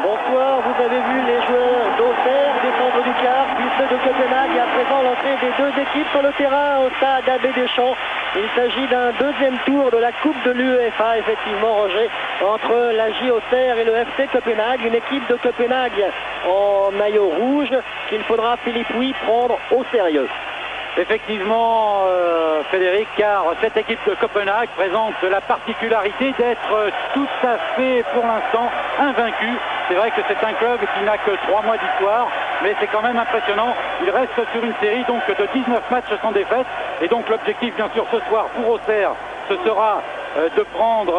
Bonsoir, vous avez vu les joueurs d'Auxerre descendre du car, puis ceux de Copenhague, et à présent l'entrée des deux équipes sur le terrain au stade Abbé Deschamps. Il s'agit d'un deuxième tour de la Coupe de l'UEFA, effectivement, Roger, entre l'AJ Auxerre et le FC Copenhague, une équipe de Copenhague en maillot rouge qu'il faudra, Philippe Oui, prendre au sérieux. Effectivement, Frédéric, car cette équipe de Copenhague présente la particularité d'être tout à fait, pour l'instant, invaincue. C'est vrai que c'est un club qui n'a que 3 mois d'histoire, mais c'est quand même impressionnant. Il reste sur une série donc de 19 matchs sans défaite. Et donc l'objectif, bien sûr, ce soir pour Auxerre, ce sera de prendre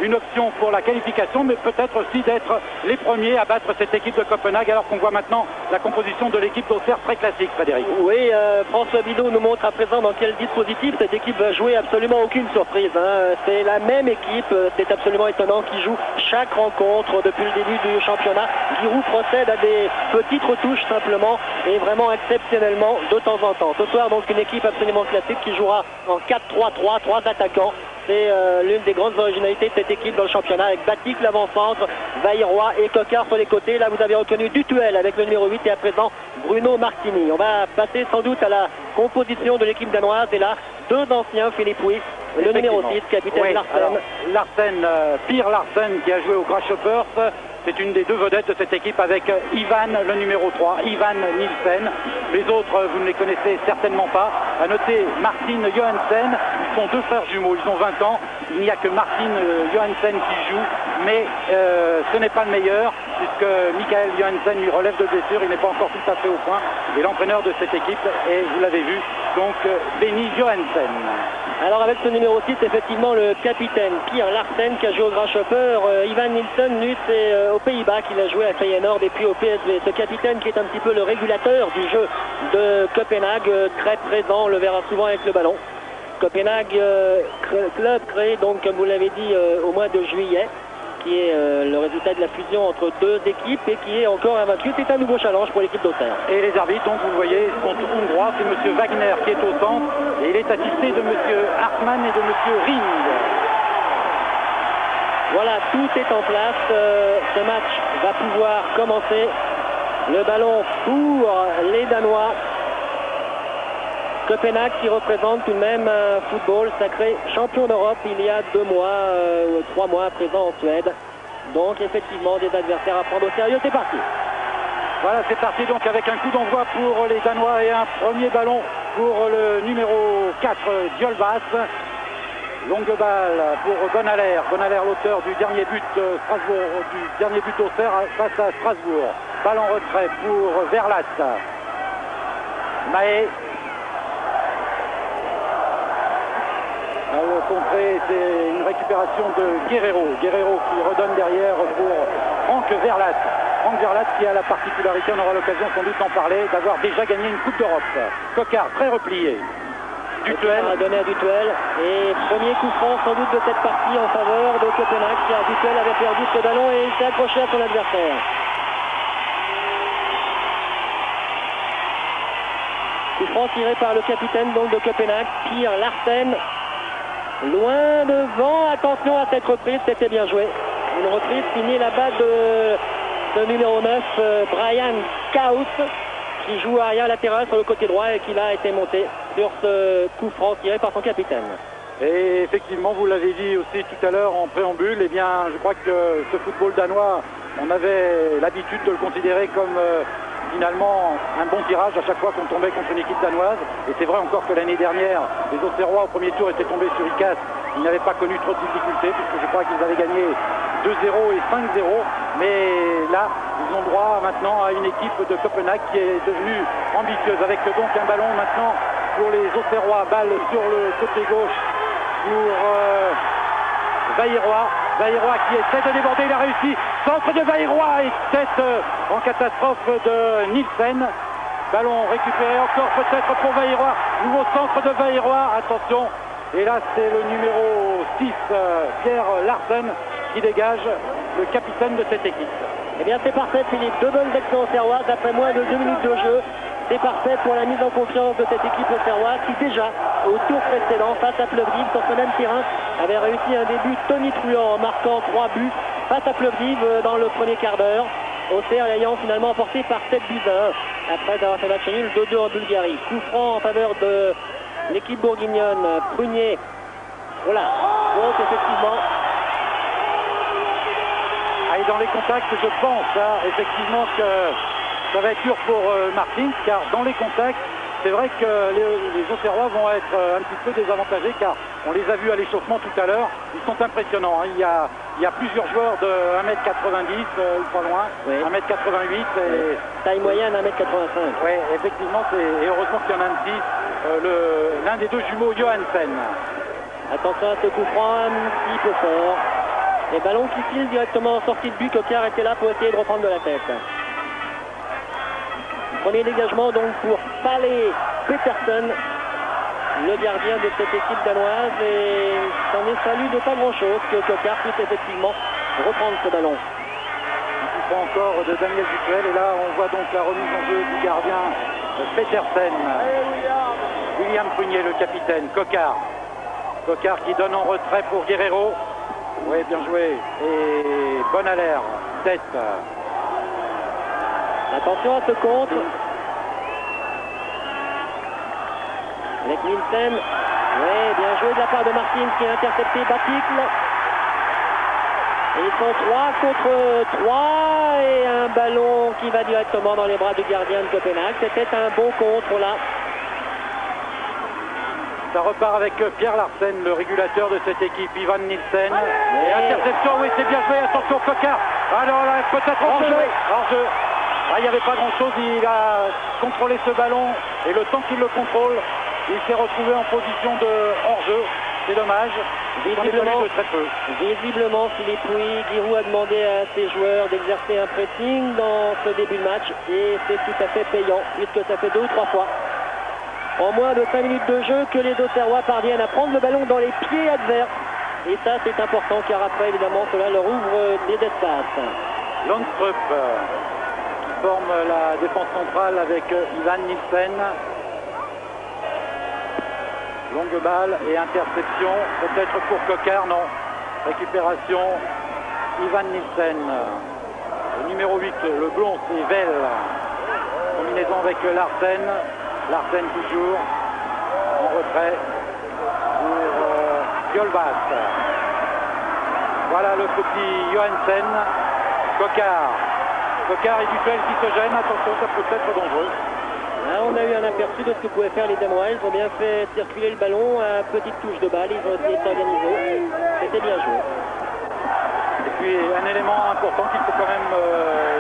une option pour la qualification, mais peut-être aussi d'être les premiers à battre cette équipe de Copenhague, alors qu'on voit maintenant la composition de l'équipe d'Auxerre très classique, Frédéric. Oui, François Bidot nous montre à présent dans quel dispositif cette équipe va jouer. Absolument aucune surprise, hein. C'est la même équipe, c'est absolument étonnant, qui joue chaque rencontre depuis le début du championnat. Giroud procède à des petites retouches simplement et vraiment exceptionnellement de temps en temps. Ce soir donc une équipe absolument classique qui jouera en 4-3-3, 3 attaquants. C'est l'une des grandes originalités de cette équipe dans le championnat, avec Batik l'avant-centre, Vailleroy et Coquart sur les côtés. Là vous avez reconnu Dutuel avec le numéro 8 et à présent Bruno Martini. On va passer sans doute à la composition de l'équipe danoise, et là deux anciens, Philippe Oui, le numéro 6, capitaine Larsen. Larsen, Pierre Larsen, qui a joué au Grasshoppers. C'est une des deux vedettes de cette équipe avec Ivan, le numéro 3, Ivan Nielsen. Les autres, vous ne les connaissez certainement pas. À noter Martin Johansen. Ils sont deux frères jumeaux, ils ont 20 ans. Il n'y a que Martin Johansen qui joue, mais ce n'est pas le meilleur, puisque Michael Johansen lui relève de blessure. Il n'est pas encore tout à fait au point. Et l'entraîneur de cette équipe est, vous l'avez vu, donc Benny Johansen. Alors avec ce numéro 6, effectivement, le capitaine Pierre Larsen qui a joué au Grasshopper, Ivan Nielsen, lui, c'est aux Pays-Bas qu'il a joué à Feyenoord et puis au PSV. Ce capitaine qui est un petit peu le régulateur du jeu de Copenhague, très présent, on le verra souvent avec le ballon. Copenhague, club créé donc, comme vous l'avez dit, au mois de juillet, qui est le résultat de la fusion entre deux équipes et qui est encore invaincu. C'est un nouveau challenge pour l'équipe d'Auxerre. Et les arbitres, donc vous le voyez, sont hongrois. C'est M. Wagner qui est au centre et il est assisté de M. Hartmann et de M. Ring. Voilà, tout est en place. Ce match va pouvoir commencer. Le ballon pour les Danois. Copenhague qui représente tout de même un football sacré champion d'Europe il y a 2 mois, 3 mois à présent en Suède. Donc effectivement des adversaires à prendre au sérieux. C'est parti. Voilà, c'est parti donc avec un coup d'envoi pour les Danois et un premier ballon pour le numéro 4, Djolbas. Longue balle pour Bonaler. Bonaler, l'auteur du dernier but Strasbourg, du dernier but d'Auxerre face à Strasbourg. Balle en retrait pour Verlat. Mahé. Le contré, c'est une récupération de Guerrero. Guerrero qui redonne derrière pour Franck Verlat. Franck Verlat qui a la particularité, on aura l'occasion sans doute d'en parler, d'avoir déjà gagné une Coupe d'Europe. Coquart très replié. Dutuel. A donné à Dutuel. Et premier coup franc sans doute de cette partie en faveur de Copenhague, car Dutuel avait perdu ce ballon et il s'est accroché à son adversaire. Coup franc tiré par le capitaine donc de Copenhague, Pierre Larsen. Loin devant, attention à cette reprise, c'était bien joué. Une reprise signée là-bas de ce numéro 9, Brian Kaus, qui joue arrière latéral sur le côté droit et qui a été monté sur ce coup franc tiré par son capitaine. Et effectivement, vous l'avez dit aussi tout à l'heure en préambule, eh bien, je crois que ce football danois, on avait l'habitude de le considérer comme finalement un bon tirage à chaque fois qu'on tombait contre une équipe danoise. Et c'est vrai encore que l'année dernière, les Auxerrois au premier tour étaient tombés sur ICAS. Ils n'avaient pas connu trop de difficultés puisque je crois qu'ils avaient gagné 2-0 et 5-0. Mais là, ils ont droit maintenant à une équipe de Copenhague qui est devenue ambitieuse. Avec donc un ballon maintenant pour les Auxerrois. Balle sur le côté gauche pour Vailleroy. Vailleroy qui essaie de déborder, il a réussi. Centre de Vailleroy et tête en catastrophe de Nielsen. Ballon récupéré encore peut-être pour Vailleroy. Nouveau centre de Vailleroy. Attention. Et là c'est le numéro 6, Pierre Larsen, qui dégage, le capitaine de cette équipe. Eh bien c'est parfait Philippe. Deux bonnes actions auxerroises après moins de 2 minutes de jeu. C'est parfait pour la mise en confiance de cette équipe auxerroise qui déjà, au tour précédent, face à Plovdiv, sur ce même terrain, avait réussi un début tonitruant en marquant 3 buts face à Plovdiv dans le premier quart d'heure. Auxerre ayant finalement emporté par 7 buts à 1 après avoir fait match nul 2-2 en Bulgarie. Coup franc en faveur de l'équipe bourguignonne. Prunier. Voilà. Donc effectivement. Et dans les contacts, je pense effectivement que ça va être dur pour Martins, car dans les contacts, c'est vrai que les Auxerrois vont être un petit peu désavantagés, car on les a vus à l'échauffement tout à l'heure. Ils sont impressionnants. Il y a plusieurs joueurs de 1m90 ou pas loin, oui. 1m88. Et taille moyenne 1m85. Oui, effectivement, et heureusement qu'il y en a un petit, l'un des deux jumeaux, Johansen. Attention à ce coup franc un petit peu fort. Les ballons qui filent directement en sortie de but. Coquard était là pour essayer de reprendre de la tête. Premier dégagement donc pour Palle Petersen, le gardien de cette équipe danoise. Et s'en est fallu de pas grand chose que Coquard puisse effectivement reprendre ce ballon. Il faut encore de Daniel Dupuel. Et là on voit donc la remise en jeu du gardien Petersen. William Prunier, le capitaine. Coquard qui donne en retrait pour Guerrero. Oui, bien joué. Et Bonalaire, tête. Attention à ce contre. Avec Nielsen. Oui, bien joué de la part de Martins qui a intercepté Baticle. Et ils sont 3 contre 3 et un ballon qui va directement dans les bras du gardien de Copenhague. C'était un bon contre là. Ça repart avec Pierre Larsen, le régulateur de cette équipe, Ivan Nielsen. Et interception, oui, c'est bien joué, attention Coquard. Alors là, peut-être hors-jeu. Il n'y avait pas grand-chose, il a contrôlé ce ballon et le temps qu'il le contrôle, il s'est retrouvé en position de hors-jeu. C'est dommage, visiblement, de très peu. Visiblement, Philippe Pouy, Giroud a demandé à ses joueurs d'exercer un pressing dans ce début de match et c'est tout à fait payant puisque ça fait 2 ou 3 fois. En moins de 5 minutes de jeu que les Auxerrois parviennent à prendre le ballon dans les pieds adverses. Et ça c'est important car après évidemment cela leur ouvre des espaces. Landstrup qui forme la défense centrale avec Ivan Nielsen. Longue balle et interception, peut-être pour Coquard, non. Récupération, Ivan Nielsen. Le numéro 8, le blond, c'est Vell. Combinaison avec Larsen. Larsen toujours en retrait pour Gjolvas. Voilà le petit Johansen. Coquard et Dupuel qui se gênent. Attention, ça peut être dangereux. Là, on a eu un aperçu de ce que pouvaient faire les Danois. Ils ont bien fait circuler le ballon à petite touche de balle. Ils ont essayé de s'organiser. C'était bien joué. Et puis un élément important qu'il faut quand même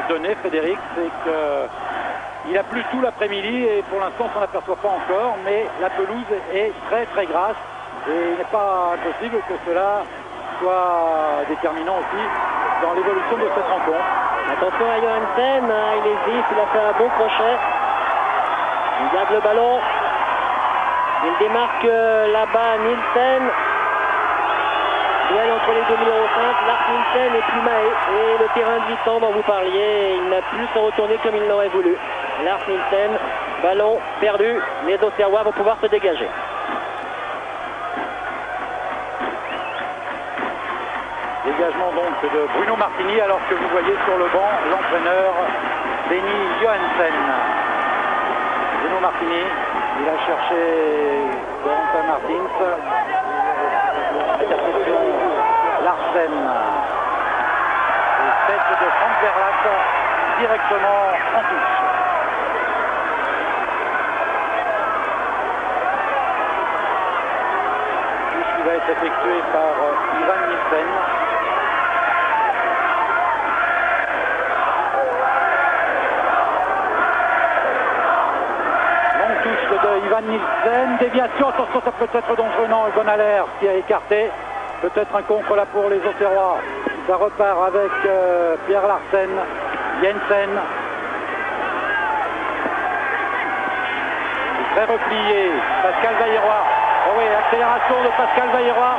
donner, Frédéric, c'est que il a plu tout l'après-midi et pour l'instant on s'en aperçoit pas encore, mais la pelouse est très très grasse et il n'est pas impossible que cela soit déterminant aussi dans l'évolution de cette rencontre. Attention à Johansen, il hésite, il a fait un bon crochet. Il garde le ballon. Il démarque là-bas Nielsen. Duel entre les deux numéros 5, Lars Nielsen et Pumae. Et le terrain glissant dont vous parliez, il n'a plus se retourner comme il l'aurait voulu. Lars Nielsen, ballon perdu. Les Auxerrois vont pouvoir se dégager. Dégagement donc de Bruno Martini, alors que vous voyez sur le banc l'entraîneur Benny Johansen. Bruno Martini, il a cherché Corentin Martins. Interception Larsen. Et tête de Frank Verlat directement en touche. Touche qui va être effectuée par Ivan Nielsen. De Ivan Nielsen, déviation, attention, ça peut être dangereux, non, et Bonalaire qui a écarté, peut-être un contre là pour les Auxerrois. Ça repart avec Pierre Larsen, Jensen, très replié, Pascal Vailleroy, oh oui, accélération de Pascal Vailleroy.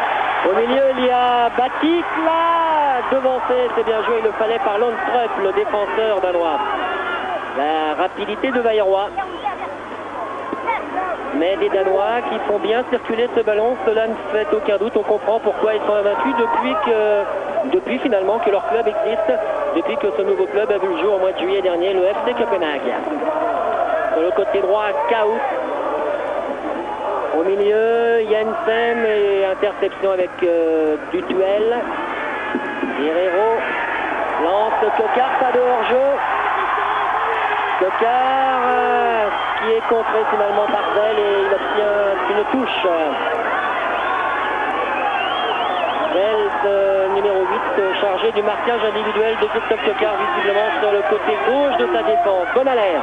Au milieu il y a Batik là, devancé, c'est bien joué, il le fallait par Landstrup, le défenseur danois. La rapidité de Vailleroy. Mais les Danois qui font bien circuler ce ballon, cela ne fait aucun doute. On comprend pourquoi ils sont invaincus depuis que depuis finalement que leur club existe, depuis que ce nouveau club a vu le jour au mois de juillet dernier, le FC Copenhague. Sur le côté droit, Kaut. Au milieu, Jensen et interception avec Dutuel. Guerrero lance Coquart, pas de hors-jeu. Coquart qui est contré finalement par Zell et il obtient une touche. Zell, numéro 8, chargé du marquage individuel de Christophe Coquart, visiblement sur le côté gauche de sa défense. Bonalaire.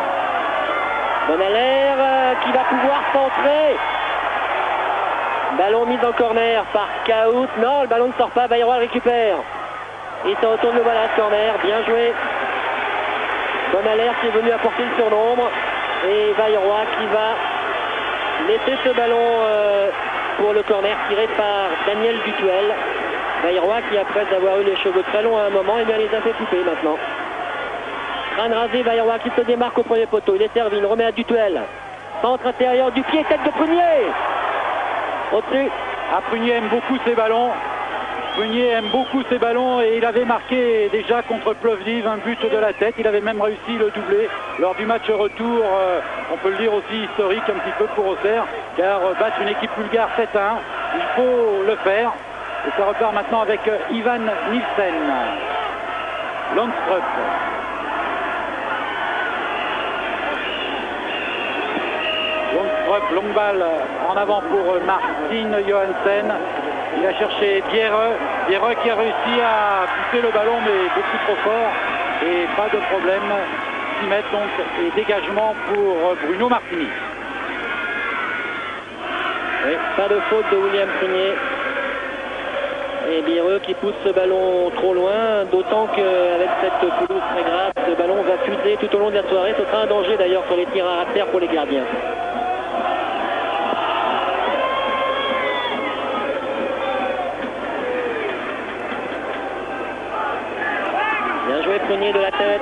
Bonalaire qui va pouvoir centrer. Ballon mis en corner par Kaut. Non, le ballon ne sort pas, Bayroi le récupère. Il se retourne le voilà, corner, bien joué. Bonalaire qui est venu apporter le surnombre. Et Bayroi qui va laisser ce ballon pour le corner tiré par Daniel Dutuel. Bayroi qui, après avoir eu les cheveux très longs à un moment, il les a fait couper maintenant. Crâne rasé, Bayroi qui se démarque au premier poteau. Il est servi, il remet à Dutuel. Centre intérieur du pied, tête de Prunier. Au-dessus. Prunier aime beaucoup ses ballons. Prunier aime beaucoup ses ballons et il avait marqué déjà contre Plovdiv un but de la tête. Il avait même réussi le doublé lors du match retour, on peut le dire aussi historique un petit peu pour Auxerre, car battre une équipe bulgare 7-1, il faut le faire. Et ça repart maintenant avec Ivan Nielsen. Landstrup. Landstrup, longue balle en avant pour Martin Johansen. Il a cherché Bierre qui a réussi à pousser le ballon mais beaucoup trop fort et pas de problème. 6 mètres donc et dégagement pour Bruno Martini. Oui, pas de faute de William Prunier. Et Bierre qui pousse ce ballon trop loin, d'autant qu'avec cette pelouse très grasse, ce ballon va fuser tout au long de la soirée. Ce sera un danger d'ailleurs sur les tirs à terre pour les gardiens. Bien joué Prunier de la tête.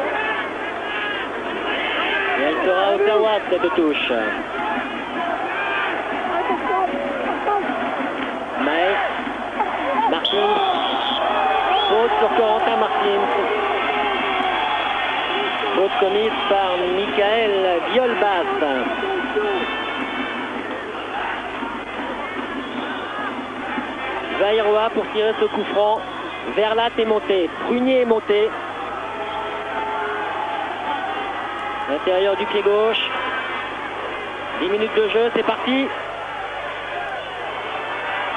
Et elle sera Ottawa cette touche. Mais Martins. Faute sur Corentin Martins. Faute commise par Michael Violbas. Bayroi pour tirer ce coup franc. Verlat est monté. Prunier est monté. L'intérieur du pied gauche. 10 minutes de jeu, c'est parti.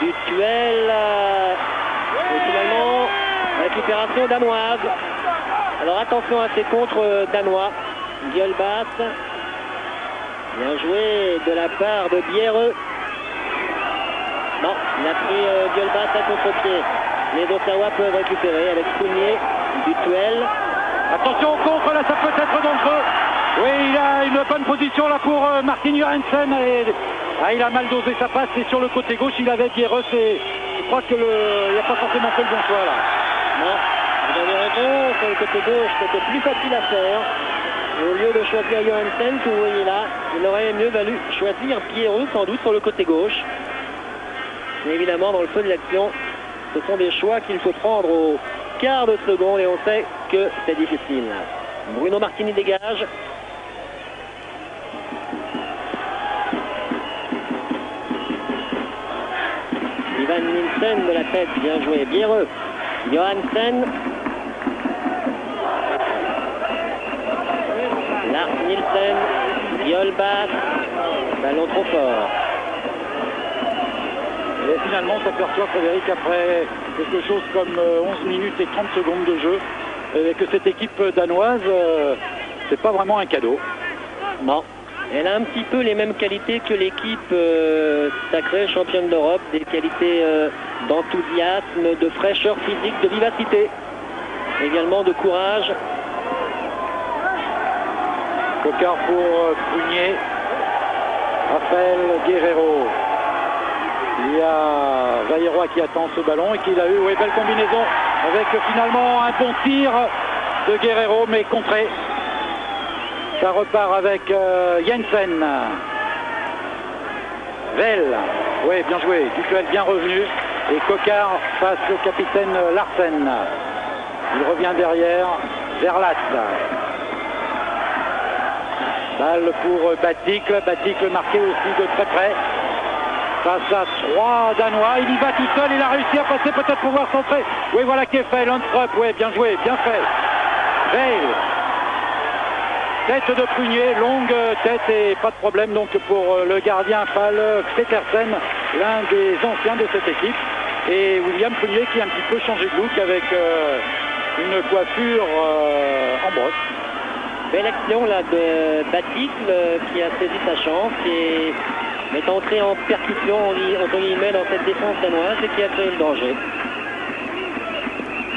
Dutuel. Et finalement, récupération danoise. Alors attention à ces contres danois. Violbas. Bien joué de la part de Bierre. Non, il a pris Violbas à contre-pied. Les Ottawa peuvent récupérer avec Prunier, Dutuel. Attention au contre, là ça peut être dangereux. Oui, il a une bonne position là pour Martin Johansen. Il a mal dosé sa passe et sur le côté gauche il avait Bierre. Je crois qu'il n'a pas forcément fait le bon choix là. Non, vous avez raison, sur le côté gauche c'était plus facile à faire. Et au lieu de choisir Johansen, que vous voyez là, il aurait mieux valu choisir Pierreux sans doute sur le côté gauche. Mais évidemment dans le feu de l'action, ce sont des choix qu'il faut prendre au quart de seconde et on sait que c'est difficile. Bruno Martini dégage. Ivan Nielsen de la tête, bien joué. Bierre. Johansen. Là, Nielsen. Violbas. Ballon trop fort. Et finalement, on s'aperçoit, Frédéric, après quelque chose comme 11 minutes et 30 secondes de jeu, que cette équipe danoise, c'est pas vraiment un cadeau. Non. Elle a un petit peu les mêmes qualités que l'équipe sacrée championne d'Europe, des qualités d'enthousiasme, de fraîcheur physique, de vivacité, également de courage. Coquart pour Prunier, Raphaël Guerrero. Il y a Bayroi qui attend ce ballon et qu'il a eu, oui, belle combinaison avec finalement un bon tir de Guerrero mais contré. Ça repart avec Jensen. Vell, oui, bien joué. Dutuel bien revenu. et Coquart face au capitaine Larsen. Il revient derrière, Verlat. Balle pour Baticle, Baticle marqué aussi de très près. Face à 3 Danois, il y va tout seul, il a réussi à passer peut-être pour pouvoir centrer. Oui, voilà qui est fait, Landstrup, oui, bien joué, bien fait. Veil. Tête de prunier, longue tête et pas de problème donc pour le gardien Paul Petersen, l'un des anciens de cette équipe. Et William Prunier qui a un petit peu changé de look avec une coiffure en brosse. Belle action là de Baticle qui a saisi sa chance et est entré en percussion entre guillemets dans cette défense danoise et qui a créé le danger.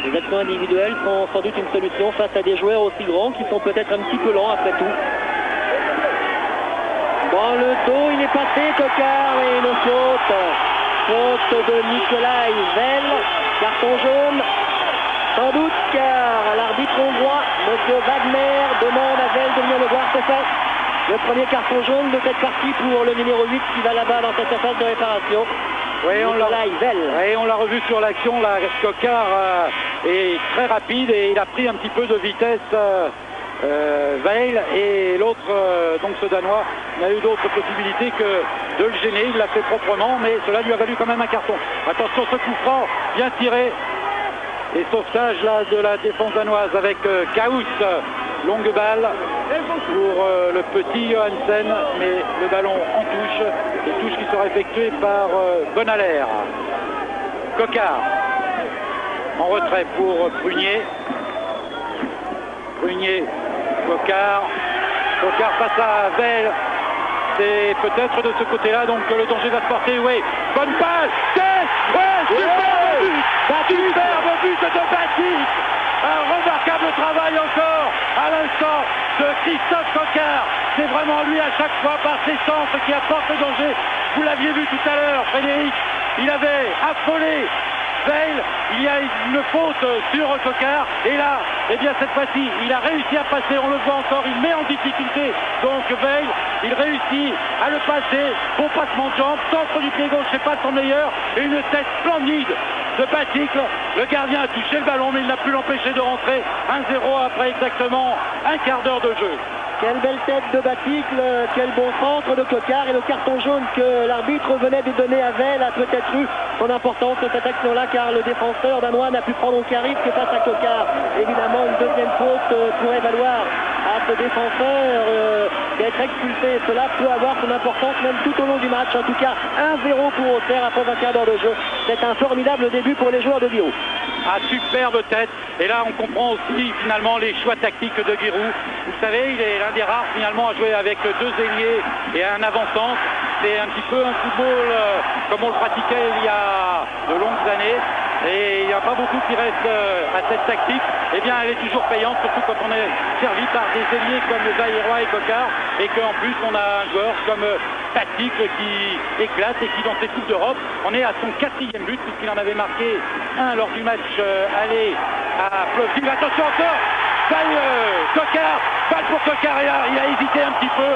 Les actions individuelles sont sans doute une solution face à des joueurs aussi grands qui sont peut-être un petit peu lents après tout. Dans le dos, il est passé, Coquart, et une faute. Faute de Nikolai Veil. Carton jaune. Sans doute car l'arbitre hongrois, M. Wagner, demande à Veil de venir le voir, c'est fait. Le premier carton jaune de cette partie pour le numéro 8 qui va là-bas dans cette surface de réparation. Oui, on l'a revu sur l'action, là, Coquart est très rapide et il a pris un petit peu de vitesse Veil et l'autre, donc ce Danois, n'a eu d'autre possibilité que de le gêner, il l'a fait proprement, mais cela lui a valu quand même un carton. Attention, ce coup franc, bien tiré, et sauvetage là de la défense danoise avec Kaus, longue balle pour le petit Johansen, mais le ballon en touche, et touche qui sera effectuée par Bonaler. Coquart en retrait pour Prunier. Prunier, Coquart. Coquart face à Veil. C'est peut-être de ce côté-là donc que le danger va se porter. Oui, bonne passe. Superbe but. Superbe but de Baticle. Un remarquable travail encore à l'instant de Christophe Coquart. C'est vraiment lui à chaque fois par ses centres qui apporte le danger. Vous l'aviez vu tout à l'heure, Frédéric. Il avait affolé Veil, il y a une faute sur Coquart et là, eh bien cette fois-ci, il a réussi à passer, on le voit encore, il met en difficulté donc Veil, il réussit à le passer, bon passement de jambe, centre du pied gauche, c'est pas son meilleur, et une tête splendide de Baticle. Le gardien a touché le ballon mais il n'a pu l'empêcher de rentrer. 1-0 après exactement un quart d'heure de jeu. Quelle belle tête de Baticle, quel bon centre de Coquart, et le carton jaune que l'arbitre venait de donner à Veil a peut-être eu son importance de cette action-là, car le défenseur danois n'a pu prendre aucun risque face à Coquart. Évidemment, une deuxième faute pourrait valoir à ce défenseur d'être expulsé. Cela peut avoir son importance même tout au long du match. En tout cas, 1-0 pour Auxerre après 20 quarts d'heure de jeu. C'est un formidable début pour les joueurs de Guiraud. Ah, superbe tête. Et là, on comprend aussi finalement les choix tactiques de Giroud. Vous savez, il est l'un des rares finalement à jouer avec deux ailiers et un avant-centre. C'est un petit peu un football comme on le pratiquait il y a de longues années. Et il n'y a pas beaucoup qui restent à cette tactique. Eh bien, elle est toujours payante, surtout quand on est servi par des ailiers comme Zaïrois et Coquart. Et qu'en plus, on a un joueur comme Baticle qui éclate et qui, dans ces Coupes d'Europe, on est à son 4e but, puisqu'il en avait marqué un lors du match aller à Plovdiv. Attention encore, Coquart, balle pour Coquart, et là, il a hésité un petit peu.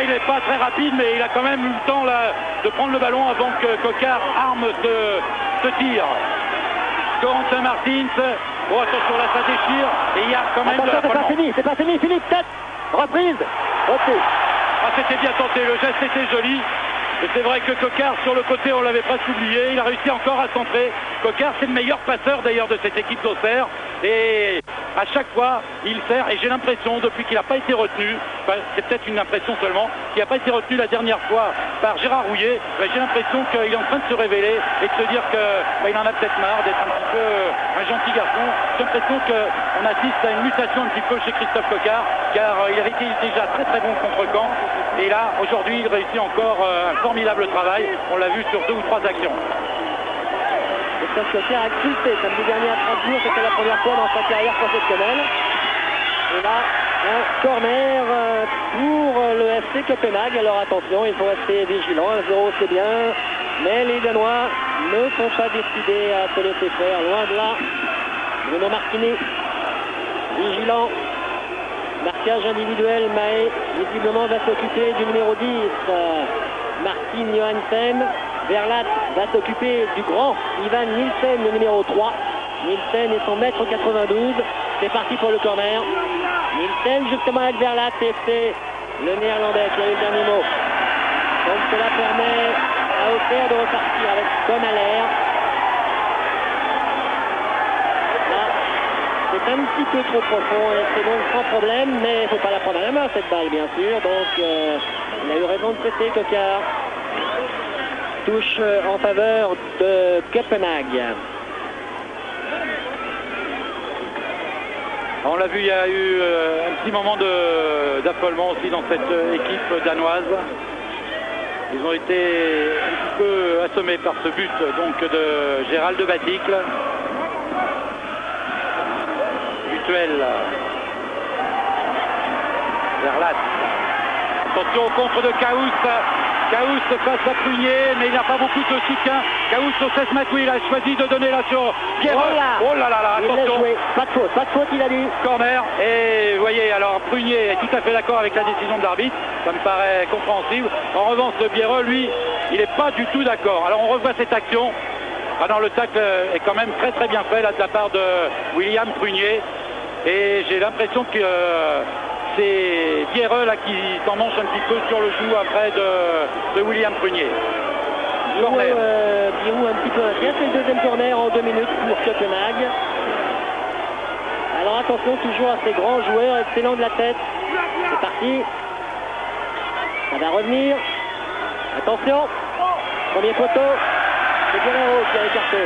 Il n'est pas très rapide, mais il a quand même eu le temps là, de prendre le ballon avant que Coquart arme ce tir. Corentin Martins, bon attention là ça déchire, et il y a quand même attention, c'est pas fini, Philippe, tête, reprise, reprise. Ah, c'était bien tenté, le geste était joli. Et c'est vrai que Coquart, sur le côté, on l'avait presque oublié. Il a réussi encore à centrer. Coquart, c'est le meilleur passeur d'ailleurs de cette équipe d'Auxerre. Et à chaque fois, il sert. Et j'ai l'impression, depuis qu'il n'a pas été retenu, enfin, c'est peut-être une impression seulement, qu'il n'a pas été retenu la dernière fois par Gérard Rouillet, j'ai l'impression qu'il est en train de se révéler et de se dire qu'il en a peut-être marre d'être un petit peu un gentil garçon. J'ai l'impression qu'on assiste à une mutation un petit peu chez Christophe Coquart, car il avait été déjà très très bon contre Caen. Et là, aujourd'hui, il réussit encore un formidable travail. On l'a vu sur 2 ou 3 actions. Christophe Coquart a expulsé samedi dernier à Strasbourg. C'était la première fois dans sa carrière professionnelle. Et là, un corner pour le FC Copenhague. Alors attention, il faut rester vigilant. 1-0, c'est bien. Mais les Danois ne sont pas décidés à se laisser faire. Loin de là. Bruno Martini, vigilant. Marquage individuel, Mahé visiblement va s'occuper du numéro 10, Martin Johansen. Verlat va s'occuper du grand Ivan Nielsen, le numéro 3. Nielsen et son mètre 92. C'est parti pour le corner. Nielsen justement avec Verlat et c'est le néerlandais qui a eu le dernier mot. Donc cela permet à Auxerre de repartir avec Von Aller. Là, c'est un petit peu trop profond et c'est donc sans problème, mais il ne faut pas la prendre à la main cette balle bien sûr. Donc il a eu raison de presser Coquard. Touche en faveur de Copenhague. On l'a vu, il y a eu un petit moment d'affolement aussi dans cette équipe danoise. Ils ont été un petit peu assommés par ce but donc de Gérald de Baticle. Butuel. Verlat. Attention au contre de Caous. Caous face à Prunier, mais il n'a pas beaucoup de soutien. Caous sur 16 mètres, oui, il a choisi de donner là sur Pierre. Oh là là, attention. Pas de faute, il a dit. Corner, et vous voyez, alors Prunier est tout à fait d'accord avec la décision de l'arbitre, ça me paraît compréhensible. En revanche, le Biereux, lui, il n'est pas du tout d'accord. Alors on revoit cette action. Ah non, le tacle est quand même très très bien fait là de la part de William Prunier. Et j'ai l'impression que c'est Biereux là qui s'en mange un petit peu sur le genou après de William Prunier. Corner. Birou un petit peu inquiet, c'est le deuxième corner en 2 minutes pour Copenhague. Alors attention toujours à ces grands joueurs, excellents de la tête. C'est parti. Ça va revenir. Attention. Premier poteau. C'est Guerrero qui a écarté.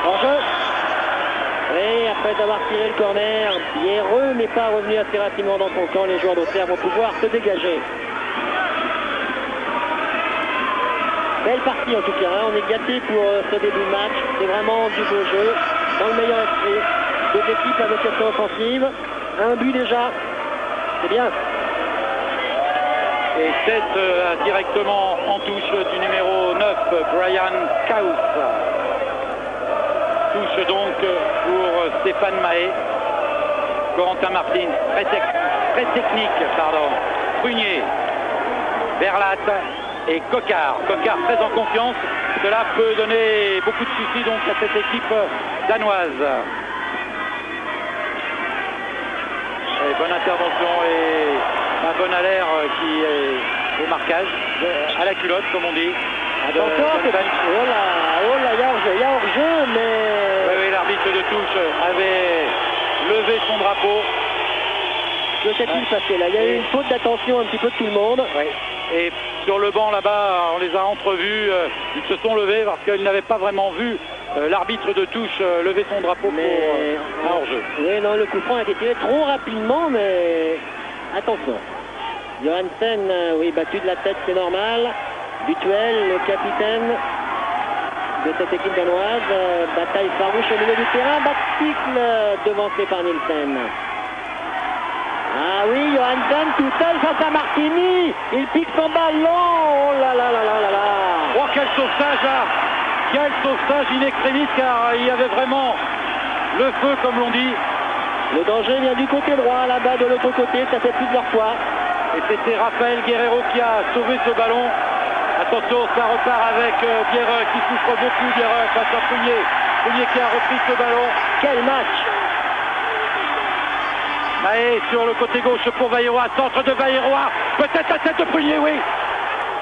En jeu. Et après avoir tiré le corner, Biereux n'est pas revenu assez rapidement dans son camp. Les joueurs d'Auxerre vont pouvoir se dégager. Belle partie en tout cas, hein. On est gâtés pour ce début de match. C'est vraiment du beau jeu, dans le meilleur esprit. Deux équipes à vocation offensive. Un but déjà, c'est bien. Et tête directement en touche du numéro 9, Brian Caous. Touche donc pour Stéphane Mahé. Corentin Martin, très technique, pardon. Prunier, Verlat et Coquard. Coquard très en confiance. Cela peut donner beaucoup de soucis donc à cette équipe danoise. Et bonne intervention et un bon alerte qui est au marquage, à la culotte comme on dit. Attention, oh là, il y a hors-jeu, mais... Oui, l'arbitre de touche avait levé son drapeau. Que s'est-il passé là? Il y a eu une faute d'attention un petit peu de tout le monde. Oui. Et sur le banc là-bas, on les a entrevus, ils se sont levés parce qu'ils n'avaient pas vraiment vu l'arbitre de touche lever son drapeau pour un hors-jeu. Oui, non, le coup franc a été tiré trop rapidement, mais attention. Johansen, oui, battu de la tête, c'est normal. Butuel, le capitaine de cette équipe danoise, bataille farouche au milieu du terrain, Baticle devancé par Nielsen. Ah oui, Johansen tout seul face à Martini. Il pique son ballon. Oh là là là là là là. Oh, quel sauvetage là. Quel sauvetage in extremis, car il y avait vraiment le feu comme l'on dit. Le danger vient du côté droit, là-bas de l'autre côté, ça fait plusieurs fois. Et c'était Raphaël Guerrero qui a sauvé ce ballon. Attention, ça repart avec Biereux qui souffre beaucoup, Biereux face à Prunier. Prunier qui a repris ce ballon. Quel match! Mahé sur le côté gauche pour Vailleroy, centre de Vailleroy, peut-être la tête de Prunier, oui.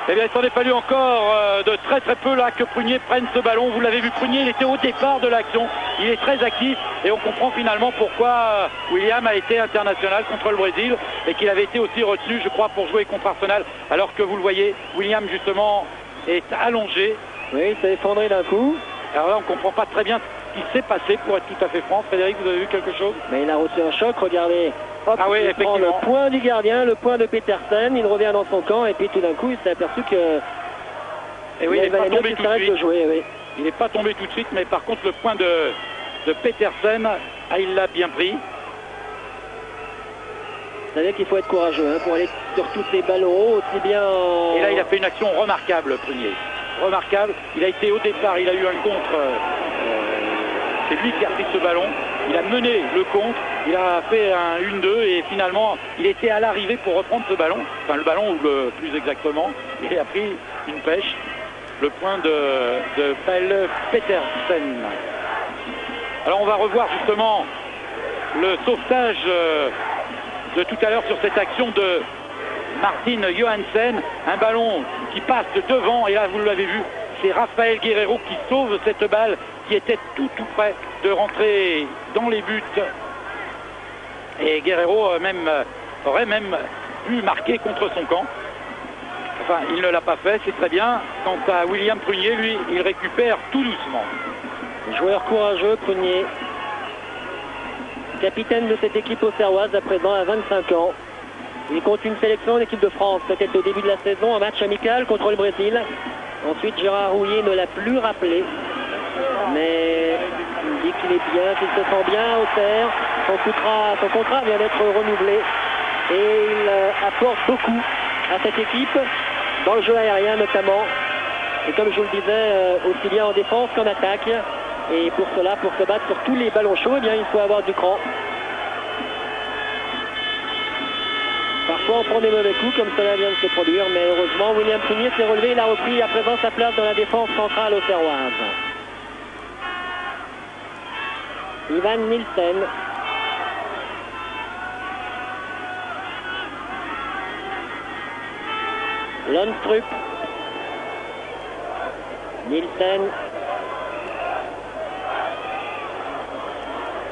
Eh bien, il s'en est fallu encore de très peu là que Prunier prenne ce ballon. Vous l'avez vu, Prunier, il était au départ de l'action. Il est très actif et on comprend finalement pourquoi William a été international contre le Brésil et qu'il avait été aussi retenu, je crois, pour jouer contre Arsenal. Alors que vous le voyez, William justement est allongé. Oui, il s'est effondré d'un coup. Alors là, on ne comprend pas très bien ce qui s'est passé, pour être tout à fait franc. Frédéric, vous avez vu quelque chose? Mais il a reçu un choc, regardez. Hop, ah oui, il prend le point du gardien, le point de Petersen, il revient dans son camp et puis tout d'un coup, il s'est aperçu que... Et oui, il n'est pas tombé tout de suite. De jouer, oui. Il n'est pas tombé tout de suite, mais par contre, le point de Petersen, il l'a bien pris. Vous savez qu'il faut être courageux hein, pour aller sur tous ces ballons aussi bien... Et là, il a fait une action remarquable, Prunier. Remarquable. Il a été au départ, il a eu un contre. C'est lui qui a pris ce ballon. Il a mené le contre. Il a fait un 1-2 et finalement, il était à l'arrivée pour reprendre ce ballon. Enfin, le ballon, ou plus exactement. Il a pris une pêche. le point de Pelle Petersen. Alors on va revoir justement le sauvetage de tout à l'heure sur cette action de Martin Johansen. Un ballon qui passe devant, et là vous l'avez vu, c'est Rafael Guerreiro qui sauve cette balle qui était tout près de rentrer dans les buts. Et Guerreiro aurait même pu marquer contre son camp. Enfin, il ne l'a pas fait, c'est très bien. Quant à William Prunier, lui, il récupère tout doucement. Joueur courageux, Prunier. Capitaine de cette équipe auxerroise à présent à 25 ans. Il compte une sélection en équipe de France, peut-être au début de la saison, un match amical contre le Brésil. Ensuite, Gérard Rouillet ne l'a plus rappelé. Mais il dit qu'il est bien, qu'il se sent bien au Auxerre. Son contrat vient d'être renouvelé. Et il apporte beaucoup à cette équipe, dans le jeu aérien notamment. Et comme je vous le disais, aussi bien en défense qu'en attaque. Et pour cela, pour se battre sur tous les ballons chauds, eh bien, il faut avoir du cran. Parfois on prend des mauvais coups comme cela vient de se produire, mais heureusement William Prunier s'est relevé, il a repris à présent sa place dans la défense centrale auxerroise. Ivan Nielsen. Lundstrup. Nielsen.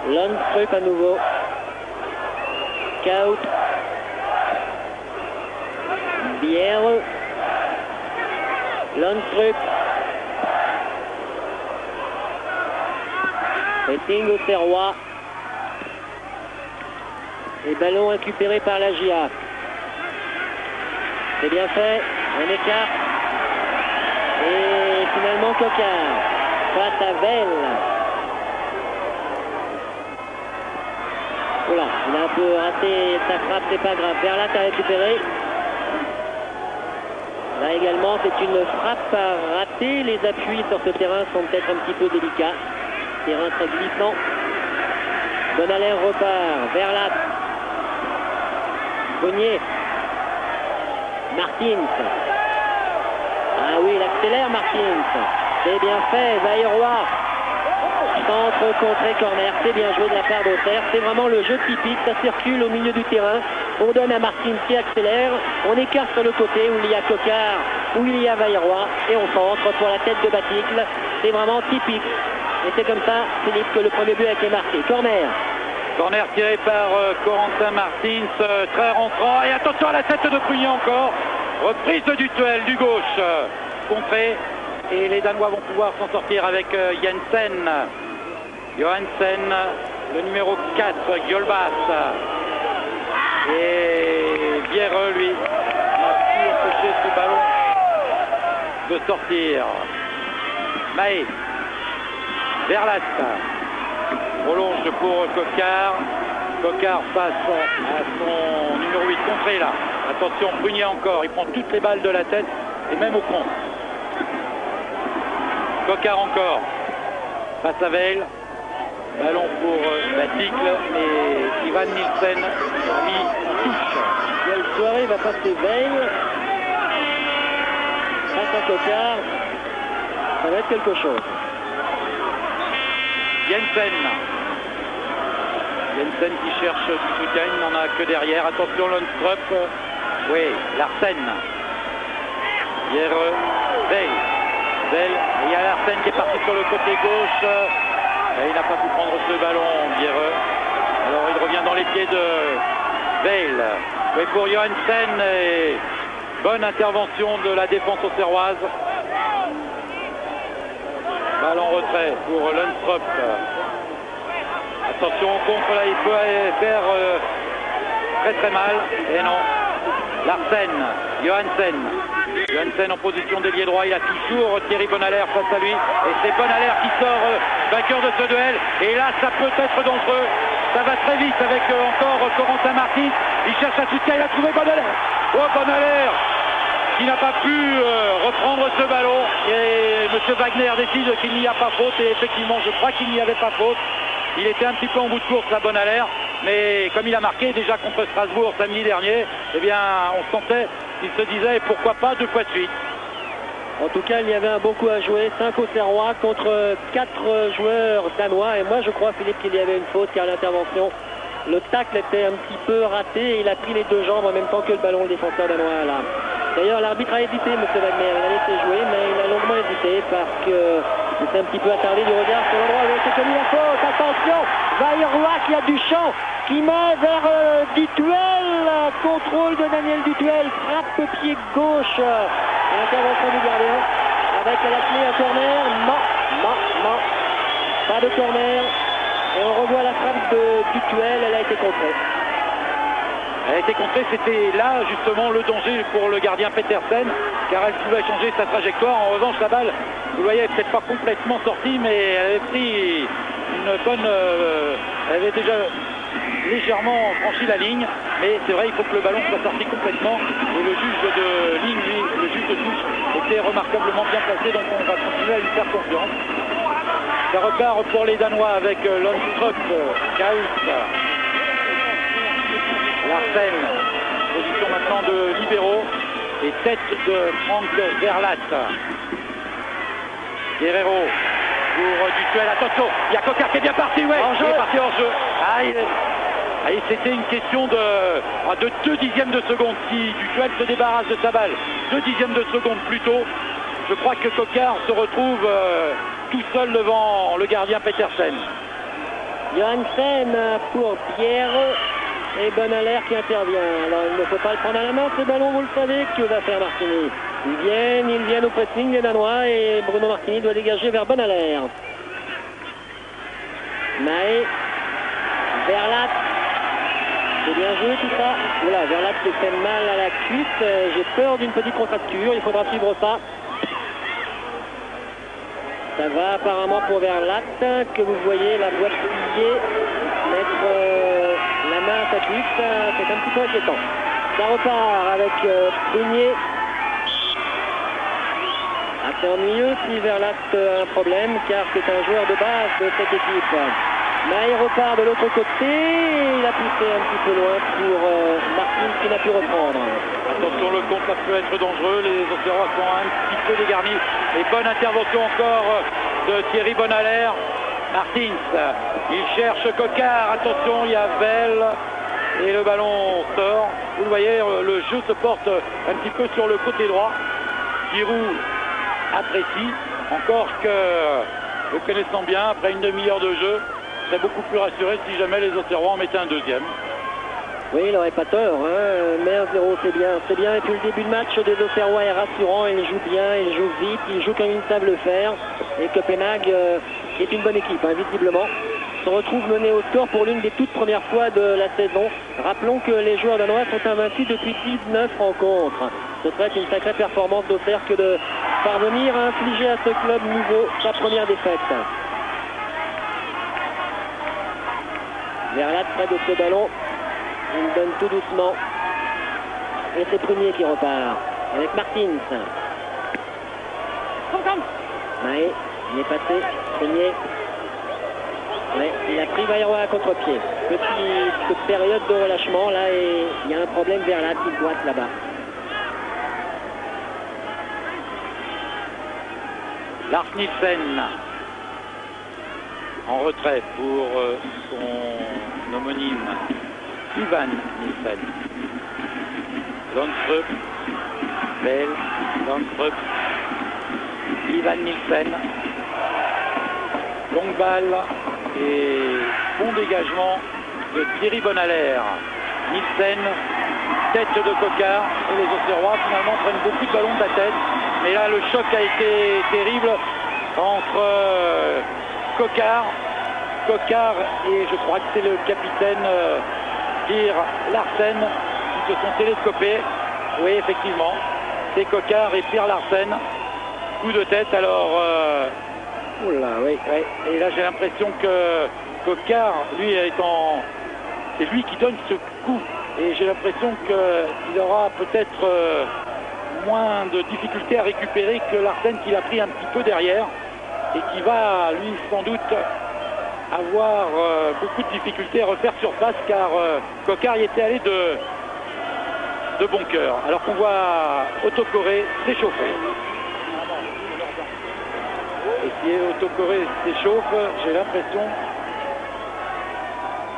Lundstrup à nouveau. Kaut. Bierre. Lundstrup. Pressing auxerrois. Et ballon récupéré par la GIA. C'est bien fait, un écart. Et finalement Coquard face à Vell. Voilà, il a un peu raté sa frappe, c'est pas grave. Verlat a récupéré. Là également, c'est une frappe à rater. Les appuis sur ce terrain sont peut-être un petit peu délicats. Terrain très glissant. Bonalaire repart. Verlat. Bonnier. Martins. Ah oui, il accélère Martins. C'est bien fait. Bailleroy. Centre, contré, corner. C'est bien joué de la part d'Auxerre. C'est vraiment le jeu typique. Ça circule au milieu du terrain. On donne à Martins qui accélère. On écarte sur le côté où il y a Coquard, où il y a Bailleroy. Et on centre pour la tête de Baticle. C'est vraiment typique. Et c'est comme ça, Philippe, que le premier but a été marqué. Corner. Corner tiré par Corentin Martins, très rentrant. Et attention à la tête de Prunier encore. Reprise du duel du gauche. Contré. Et les Danois vont pouvoir s'en sortir avec Jensen. Johansen, le numéro 4, Gjolbas. Et Bierre, lui, a pu empêcher ce ballon de sortir. Maé. Verlat. Prolonge pour Coquard. Coquard face à son numéro 8, contré là. Attention, Prunier encore. Il prend toutes les balles de la tête et même au compte. Coquard encore. Face à Veil. Ballon pour Baticle. Et Ivan Nielsen, lui, touche. Quelle soirée va passer Veil. Face à Coquard. Ça va être quelque chose. Jensen. Jensen qui cherche du soutien, il n'en a que derrière. Attention, Lundstrup. Oui, Larsen. Hier, Veil. Il y a Larsen qui est parti sur le côté gauche. Et il n'a pas pu prendre ce ballon, Bierre. Alors il revient dans les pieds de Veil. Oui, pour Johansen. Et bonne intervention de la défense auxerroise. Balle en retrait pour Lundstrup. Attention au contre, là il peut faire très mal. Et non. Larsen, Johansen. Johansen en position d'ailier droit, il a toujours Thierry Bonalaire face à lui. Et c'est Bonalaire qui sort vainqueur de ce duel. Et là ça peut être dangereux. Ça va très vite avec encore Corentin Martins. Il cherche un soutien, il a trouvé Bonalaire. Oh, Bonalaire qui n'a pas pu reprendre ce ballon. Et M. Wagner décide qu'il n'y a pas faute. Et effectivement, je crois qu'il n'y avait pas faute. Il était un petit peu en bout de course, la Bonalaire. Mais comme il a marqué déjà contre Strasbourg samedi dernier, eh bien, on sentait qu'il se disait pourquoi pas 2 fois de suite. En tout cas, il y avait un bon coup à jouer. 5 Auxerrois contre 4 joueurs danois. Et moi, je crois, Philippe, qu'il y avait une faute car l'intervention, le tacle était un petit peu raté et il a pris les deux jambes en même temps que le ballon, le défenseur danois là. D'ailleurs, l'arbitre a hésité, M. Wagner. Il a laissé jouer, mais il a longuement hésité parce qu'il s'est un petit peu attardé du regard sur l'endroit où il s'est commis la faute. Attention, Bayrou qui a du champ, qui met vers Dutuel. Contrôle de Daniel Dutuel, frappe pied gauche. L'intervention du gardien avec à la clé un corner. Non, pas de corner. Et on revoit la frappe de Dutuel, elle a été contrée. Elle a été contrée, c'était là justement le danger pour le gardien Petersen, car elle pouvait changer sa trajectoire. En revanche, la balle, vous voyez, elle n'est peut-être pas complètement sortie, mais elle avait pris une bonne... elle avait déjà légèrement franchi la ligne, mais c'est vrai, il faut que le ballon soit sorti complètement. Et le juge de ligne, lui, le juge de touche, était remarquablement bien placé, donc on va continuer à lui faire confiance. Ça repart pour les Danois avec Lundstrup, Kaus, Larsen, position maintenant de libéraux et tête de Frank Verlat. Guerrero pour Dutuel, attention, il y a Coquart qui est bien parti, ouais, il est parti hors jeu. C'était une question de 2 dixièmes de seconde. Si Dutuel se débarrasse de sa balle 2 dixièmes de seconde plus tôt, je crois que Coquart se retrouve tout seul devant le gardien Petersen. Johansen pour Pierre et Bonaler qui intervient. Alors il ne faut pas le prendre à la main ce ballon, vous le savez. Que va faire Martini? Ils viennent au pressing les Danois et Bruno Martini doit dégager vers Bonaler. Mahé, Verlat, c'est bien joué tout ça. Voilà, Verlat s'est fait mal à la cuisse. J'ai peur d'une petite contracture, il faudra suivre ça. Ça va apparemment pour Verlat, que vous voyez la boîte pliée, mettre la main à sa cuisse, c'est un petit peu inquiétant. Ça repart avec Prunier. Assez ennuyeux si Verlat a un problème, car c'est un joueur de base de cette équipe. Mais il repart de l'autre côté, il a poussé un petit peu loin pour Martin qui n'a pu reprendre. Attention, le compte, ça peut être dangereux, les Auxerrois sont un petit peu dégarnis. Et bonne intervention encore de Thierry Bonaler. Martins, il cherche Coquart, attention, il y a Bell et le ballon sort. Vous le voyez, le jeu se porte un petit peu sur le côté droit. Giroud apprécie, encore que, le connaissant bien, après une demi-heure de jeu, serait beaucoup plus rassuré si jamais les Auxerrois en mettaient un deuxième. Oui, il n'aurait pas tort, hein. Mais 1-0, c'est bien. Et puis le début de match des Auxerrois est rassurant, ils jouent bien, ils jouent vite, ils jouent comme ils savent le faire. Et Copenhague, qui est une bonne équipe, hein, visiblement, se retrouve mené au score pour l'une des toutes premières fois de la saison. Rappelons que les joueurs danois sont invaincus depuis 19 rencontres. Ce serait une sacrée performance d'Auxerre que de parvenir à infliger à ce club nouveau sa première défaite. Verlat près de ce ballon. Il donne tout doucement. Et c'est Prunier qui repart. Avec Martins. Mahé, il est passé. Prunier. Ouais, il a pris Bayrou à contre-pied. Petite période de relâchement là et il y a un problème Verlat qui boite là-bas. Lars Nielsen en retrait pour son homonyme Ivan Nielsen. Lundstrup, Bell, Lundstrup, Ivan Nielsen. Longue balle et bon dégagement de Thierry Bonaler. Nielsen, tête de Coquart et les Auxerrois finalement prennent beaucoup de ballons de la tête. Mais là le choc a été terrible entre Coquart et je crois que c'est le capitaine Geir Larsen qui se sont télescopés. Oui, effectivement, c'est Coquart et Pierre Larsen. Coup de tête, alors... Oula, oui. Et là, j'ai l'impression que Coquart, lui, c'est lui qui donne ce coup. Et j'ai l'impression qu'il aura peut-être moins de difficultés à récupérer que Larsen qui l'a pris un petit peu derrière. Et qui va, lui, sans doute avoir beaucoup de difficultés à refaire surface car Coquart y était allé de bon cœur. Alors qu'on voit Otto Corré s'échauffer. Et Otokore s'échauffe. J'ai l'impression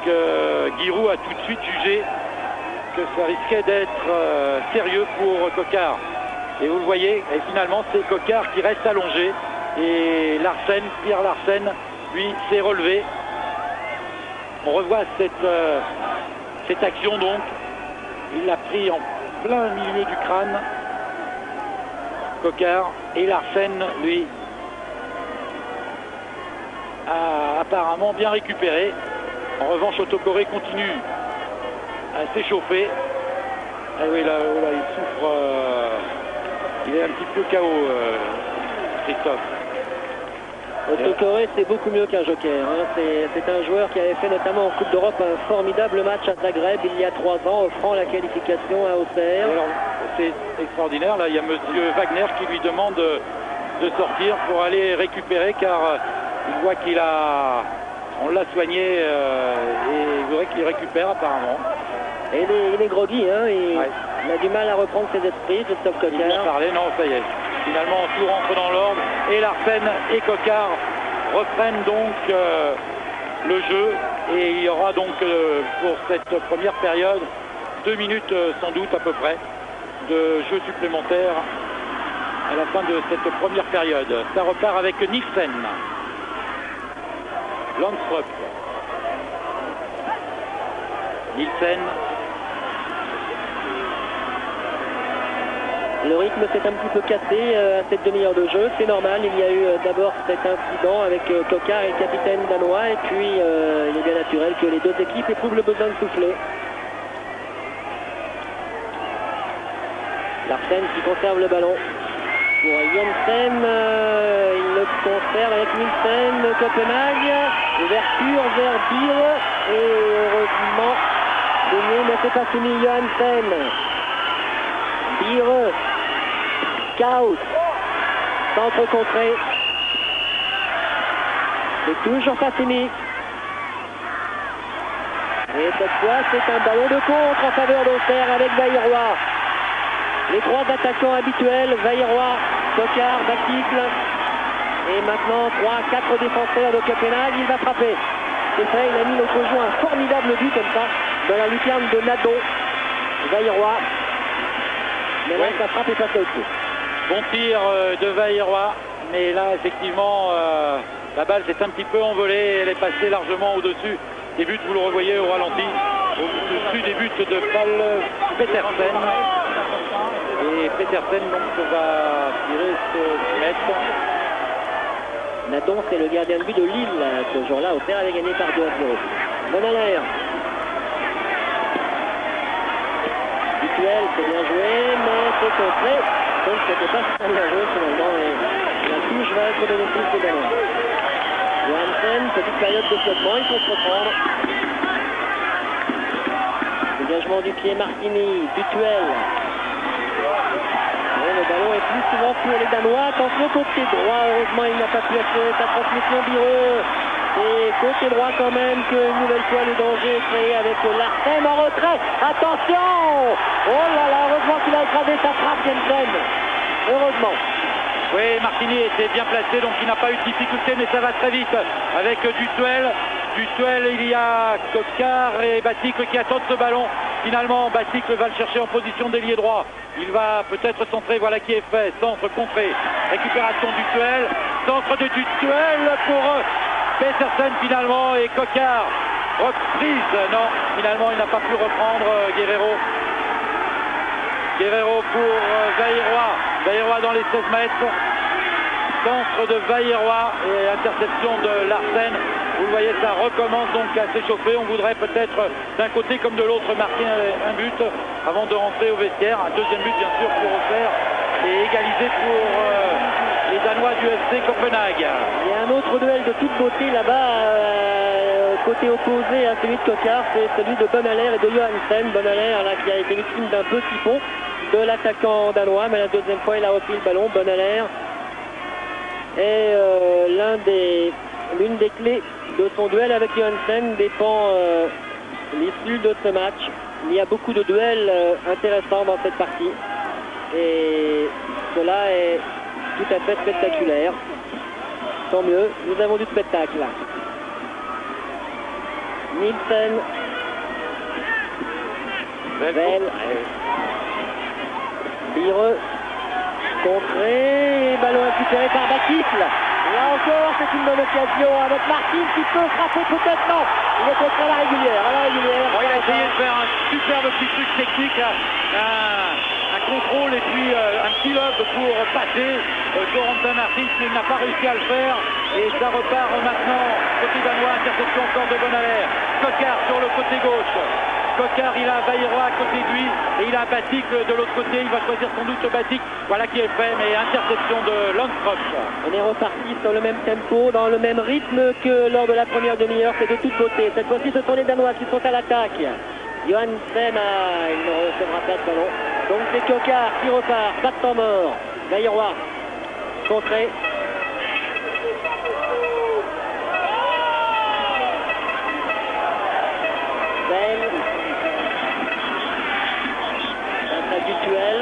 que Giroud a tout de suite jugé que ça risquait d'être sérieux pour Coquard. Et vous le voyez, et finalement c'est Coquard qui reste allongé. Et Larsen, Pierre Larsen, lui, s'est relevé. On revoit cette action donc. Il l'a pris en plein milieu du crâne, Coquard. Et Larsen, lui, a apparemment bien récupéré. En revanche, Otokore continue à s'échauffer. Ah oui, là, il souffre. Il est un petit peu KO, Christophe. Otokore, c'est beaucoup mieux qu'un joker. Hein. C'est un joueur qui avait fait notamment en Coupe d'Europe un formidable match à Zagreb il y a 3 ans, offrant la qualification à Auxerre. C'est extraordinaire. Là, il y a monsieur Wagner qui lui demande de sortir pour aller récupérer, car il voit on l'a soigné et il voudrait qu'il récupère apparemment. Et il est groggy, hein. Il a du mal à reprendre ses esprits, Christophe Coquard. Il vient parler, non, ça y est. Finalement, tout rentre dans l'ordre et Larsen et Coquard reprennent donc le jeu. Et il y aura donc pour cette première période 2 minutes sans doute à peu près de jeu supplémentaire à la fin de cette première période. Ça repart avec Nielsen. Landstrup. Nielsen. Le rythme s'est un petit peu cassé à cette demi-heure de jeu, c'est normal. Il y a eu d'abord cet incident avec Coquard et le capitaine danois, et puis il est bien naturel que les deux équipes éprouvent le besoin de souffler. Larsen qui conserve le ballon pour Jensen, il le conserve avec Nielsen, Copenhague, ouverture vers Beer, et heureusement, mais c'est pas fini. Johansen, Beer, Chaos, centre contré, c'est toujours pas fini. Et cette fois, c'est un ballon de contre en faveur d'Auxerre avec Vailleroy. Les 3 attaquants habituels, Vailleroy, Coquard, Baticle. Et maintenant, 3-4 défenseurs de Copenhague, il va frapper. C'est fait, il a mis l'autre jour un formidable but comme ça, dans la lucarne de Nadon. Vailleroy. Mais là, sa frappe est passée au-dessus. Bon tir de Vailleroy, mais là, effectivement, la balle s'est un petit peu envolée, elle est passée largement au-dessus des buts, vous le revoyez au ralenti, au-dessus des buts de Paul Petersen. Et Petersen donc va tirer ce mètre. Nadon, c'est le gardien de but de Lille. Ce jour-là, Auxerre avait gagné par 2-0. Bonalaire. Duel, c'est bien joué, mais c'est contré. Donc c'était pas très bien joué finalement. Et la touche va être au bénéfice des Danois. Johansen, petite période de flottement, il faut se reprendre. Dégagement du pied Martini, Duel. Le ballon est plus souvent pour les Danois. Attention côté droit, heureusement il n'a pas pu assurer sa transmission Bireux. Et côté droit quand même qu'une nouvelle fois le danger est créé avec Larsen en retrait. Attention! Oh là là, heureusement qu'il a écrasé sa frappe Jensen. Heureusement. Oui, Martini était bien placé, donc il n'a pas eu de difficulté, mais ça va très vite avec Dutuel. Dutuel, il y a Coquard et Baticle qui attendent ce ballon. Finalement, Baticle va le chercher en position d'ailier droit. Il va peut-être centrer, voilà qui est fait. Centre contré, récupération du Dutuel. Centre de Dutuel pour Petersen finalement et Coquard. Reprise, non, finalement il n'a pas pu reprendre Guerrero. Guerrero pour Vailleroy. Vailleroy dans les 16 mètres. Centre de Vailleroy et interception de Larsen. Vous le voyez, ça recommence donc à s'échauffer. On voudrait peut-être d'un côté comme de l'autre marquer un but avant de rentrer au vestiaire. Un deuxième but bien sûr pour Auxerre et égaliser pour les Danois du FC Copenhague. Il y a un autre duel de toute beauté là-bas, côté opposé à celui de Coquard, c'est celui de Bonalaire et de Johansen. Bonalaire là, qui a été victime d'un petit pont de l'attaquant danois, mais la deuxième fois il a repris le ballon. Bonalaire est l'une des clés de son duel avec Johansen, dépend l'issue de ce match. Il y a beaucoup de duels intéressants dans cette partie et cela est tout à fait spectaculaire. Tant mieux, nous avons du spectacle. Nielsen. Belle. Bireux. Contré. Ballon récupéré par Baticle. Là encore, c'est une bonne occasion avec Martin qui peut frapper peut-être. Non, il est contre la régulière. Il a essayé de faire un superbe petit truc technique, un contrôle et puis un petit lob pour passer. Corentin Martin n'a pas réussi à le faire et ça repart maintenant côté danois. Interception encore de Bonalaire. Coquard sur le côté gauche. Coquard, il a Bailleroy à côté de lui et il a Baticle de l'autre côté. Il va choisir sans doute Baticle. Voilà qui est fait, mais interception de Landskrof. On est reparti sur le même tempo, dans le même rythme que lors de la première demi-heure. C'est de toute beauté. Cette fois-ci, ce sont les Danois qui sont à l'attaque. Johansen, il ne recevra pas de ballon. Donc c'est Coquard qui repart. Pas de temps mort. Bailleroy, contré. Belle. Duel.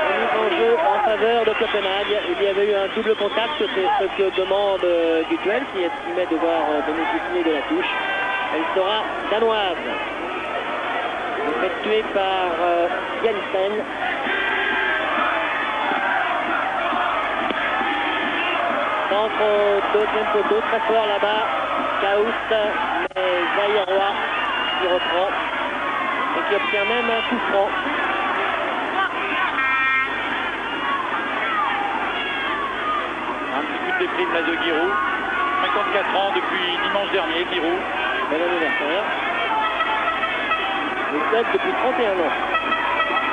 Remise en jeu en faveur de Copenhague. Il y avait eu un double contact, c'est ce que demande Duel qui estimait devoir bénéficier de la touche. Elle sera danoise. Effectuée par Jensen. Centre au deuxième poteau, très fort là-bas. Kaoust, mais Bailleroy qui reprend et qui obtient même un coup franc. Un petit coup de déprime là de Giroud. 54 ans depuis dimanche dernier, Giroud. Bon anniversaire. Le club depuis 31 ans.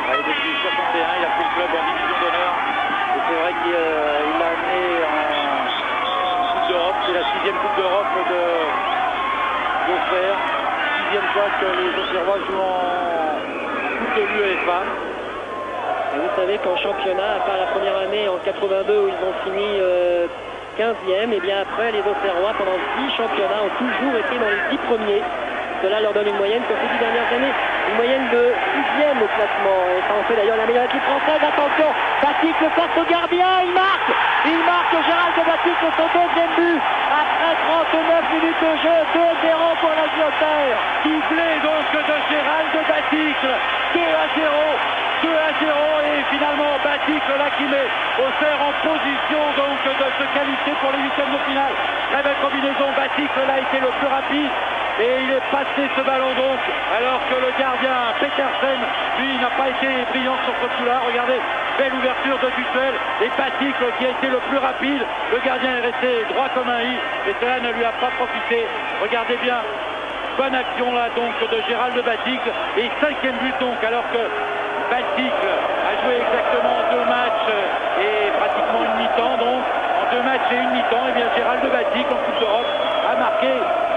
Ouais, depuis 61, il a pris le club en division d'honneur. Et c'est vrai qu'il l'a amené en Coupe d'Europe. C'est la 6e Coupe d'Europe d'Auxerre. 6e fois que les Auxerrois jouent en Coupe de l'UEFA. Et vous savez qu'en championnat, à part la première année en 82 où ils ont fini 15e, et bien après les Auxerrois pendant 10 championnats ont toujours été dans les 10 premiers. Cela leur donne une moyenne sur ces 10 dernières années, une moyenne de 6e au classement. Et ça en fait d'ailleurs la meilleure équipe française. Attention, Baticle face au gardien, il marque Gérald de Baticle son deuxième but après 39 minutes de jeu, 2-0 pour la Giotère. Doublé donc de Gérald de Baticle, 2-0 et finalement Baticle là qui met Auxerre en position donc de se qualifier pour les huitièmes de finale. Très belle combinaison, Baticle là a été le plus rapide. Et il est passé ce ballon donc, alors que le gardien Petersen, lui, n'a pas été brillant sur ce coup-là. Regardez, belle ouverture de Dutuel et Baticle qui a été le plus rapide. Le gardien est resté droit comme un i et cela ne lui a pas profité. Regardez bien, bonne action là donc de Gérald de Baticle. Et 5e but donc, alors que Baticle a joué exactement 2 matchs et pratiquement une mi-temps. Donc, en 2 matchs et une mi-temps, et bien Gérald de Baticle en Coupe d'Europe a marqué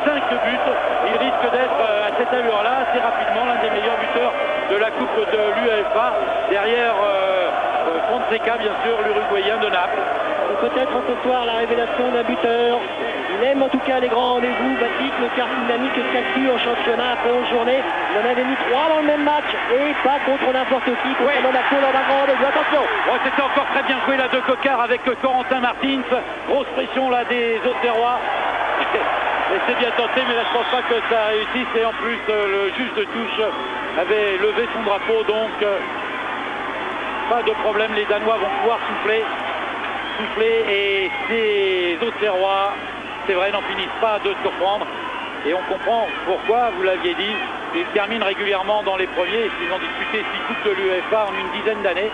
5 buts. Il risque d'être à cette allure-là assez rapidement l'un des meilleurs buteurs de la Coupe de l'UEFA. Derrière Fonseca, bien sûr, l'Uruguayen de Naples. C'est peut-être ce soir la révélation d'un buteur. Il aime en tout cas les grands rendez-vous. Baticle, car il n'a mis que 4 buts en championnat après 11 journées. Il en avait mis 3 dans le même match et pas contre n'importe qui, contre Monaco lors d'un grand rendez-vous. Attention. Ouais, c'était encore très bien joué là de Coquard avec Corentin Martins. Grosse pression là des Auxerrois. Et c'est bien tenté, mais là je pense pas que ça réussisse. Et en plus, le juge de touche avait levé son drapeau, donc pas de problème. Les Danois vont pouvoir souffler. Et ces Auxerrois, c'est vrai, n'en finissent pas de surprendre. Et on comprend pourquoi, vous l'aviez dit, ils terminent régulièrement dans les premiers. Ils ont disputé 6 coupes de l'UEFA en une dizaine d'années.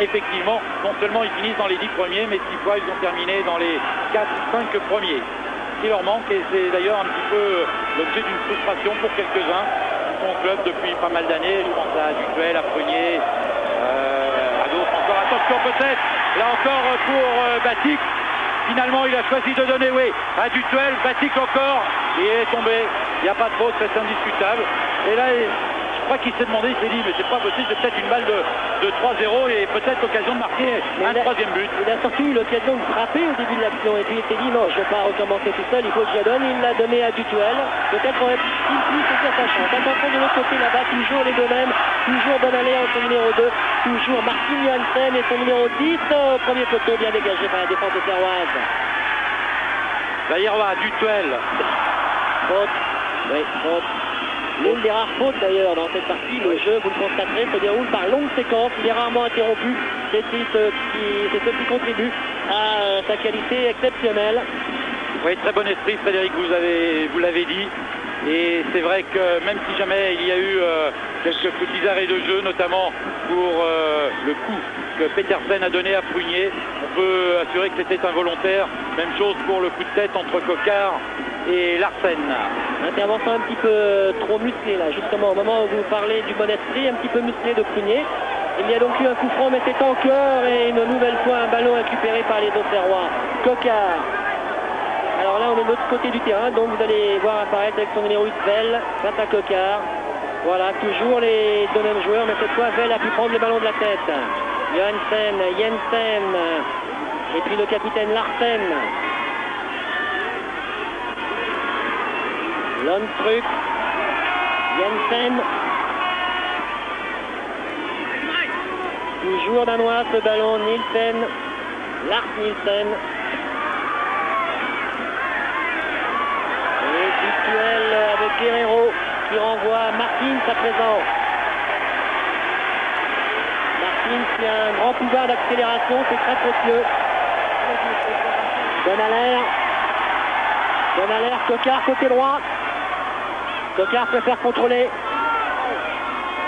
Effectivement, non seulement ils finissent dans les 10 premiers, mais 6 fois ils ont terminé dans les 4-5 premiers. Qui leur manque, et c'est d'ailleurs un petit peu l'objet d'une frustration pour quelques-uns qui sont au club depuis pas mal d'années. Je pense à Dutuel, à Prunier, à d'autres encore. Attention peut-être, là encore pour Baticle. Finalement il a choisi de donner à Dutuel. Baticle encore, il est tombé, il n'y a pas de faute, c'est indiscutable. Et là je crois qu'il s'est demandé, il s'est dit mais c'est pas possible, c'est peut-être une balle de 3-0 et peut-être l'occasion de marquer un troisième but. Il a surtout eu l'occasion de frapper au début de l'action et puis il s'est dit non, je ne vais pas recommencer tout seul, il faut que je la donne. Il l'a donné à Dutuel. Peut-être aurait-il pu saisir sa chance. Attention de l'autre côté là-bas, toujours les deux mêmes, toujours Bonalère en son numéro 2, toujours Martin Janssen et son numéro 10 au premier poteau, bien dégagé par la défense auxerroise. D'ailleurs, Dutuel. Faute. Oui, faute. L'une des rares fautes d'ailleurs dans cette partie. Le jeu, vous le constaterez, se déroule par longue séquence. Il est rarement interrompu. C'est ce qui contribue à sa qualité exceptionnelle. Oui, très bon esprit, Frédéric, vous l'avez dit. Et c'est vrai que même si jamais il y a eu quelques petits arrêts de jeu, notamment pour le coup que Petersen a donné à Prunier, on peut assurer que c'était involontaire. Même chose pour le coup de tête entre Coquard et Larsen. Intervention un petit peu trop musclée là, justement au moment où vous parlez du bon esprit, un petit peu musclé de Prunier. Il y a donc eu un coup franc, mais c'est en cœur et une nouvelle fois un ballon récupéré par les Auxerrois. Coquard. Alors là on est de l'autre côté du terrain, donc vous allez voir apparaître avec son numéro 8 Vell face à Coquard. Voilà, toujours les deux mêmes joueurs, mais cette fois Vell a pu prendre le ballon de la tête. Jensen et puis le capitaine Larsen. Lundstrup, Jensen. Toujours danois ce ballon, Nielsen, Lars Nielsen. Et Dutuel avec Guerrero qui renvoie Martins à présent. Martins qui a un grand pouvoir d'accélération, c'est très précieux. Bonalère, Coquard côté droit. Coquard préfère contrôler.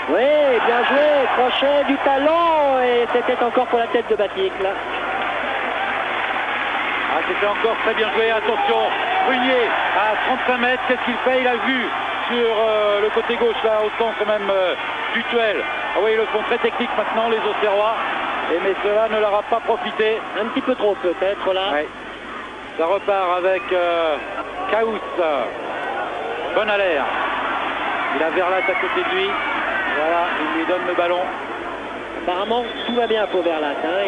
Oui, bien joué, crochet, du talent, et c'était encore pour la tête de Baticle. Ah, c'était encore très bien joué, attention, Prunier à 35 mètres, qu'est-ce qu'il fait? Il a vu sur le côté gauche, là, au centre même, Dutuel. Ah oui, ils le font très technique maintenant, les Auxerrois, mais cela ne leur a pas profité. Un petit peu trop peut-être, là. Ouais. Ça repart avec Caous, Bonalère. Il a Verlat à côté de lui. Voilà, il lui donne le ballon. Apparemment, tout va bien pour Verlat. Hein.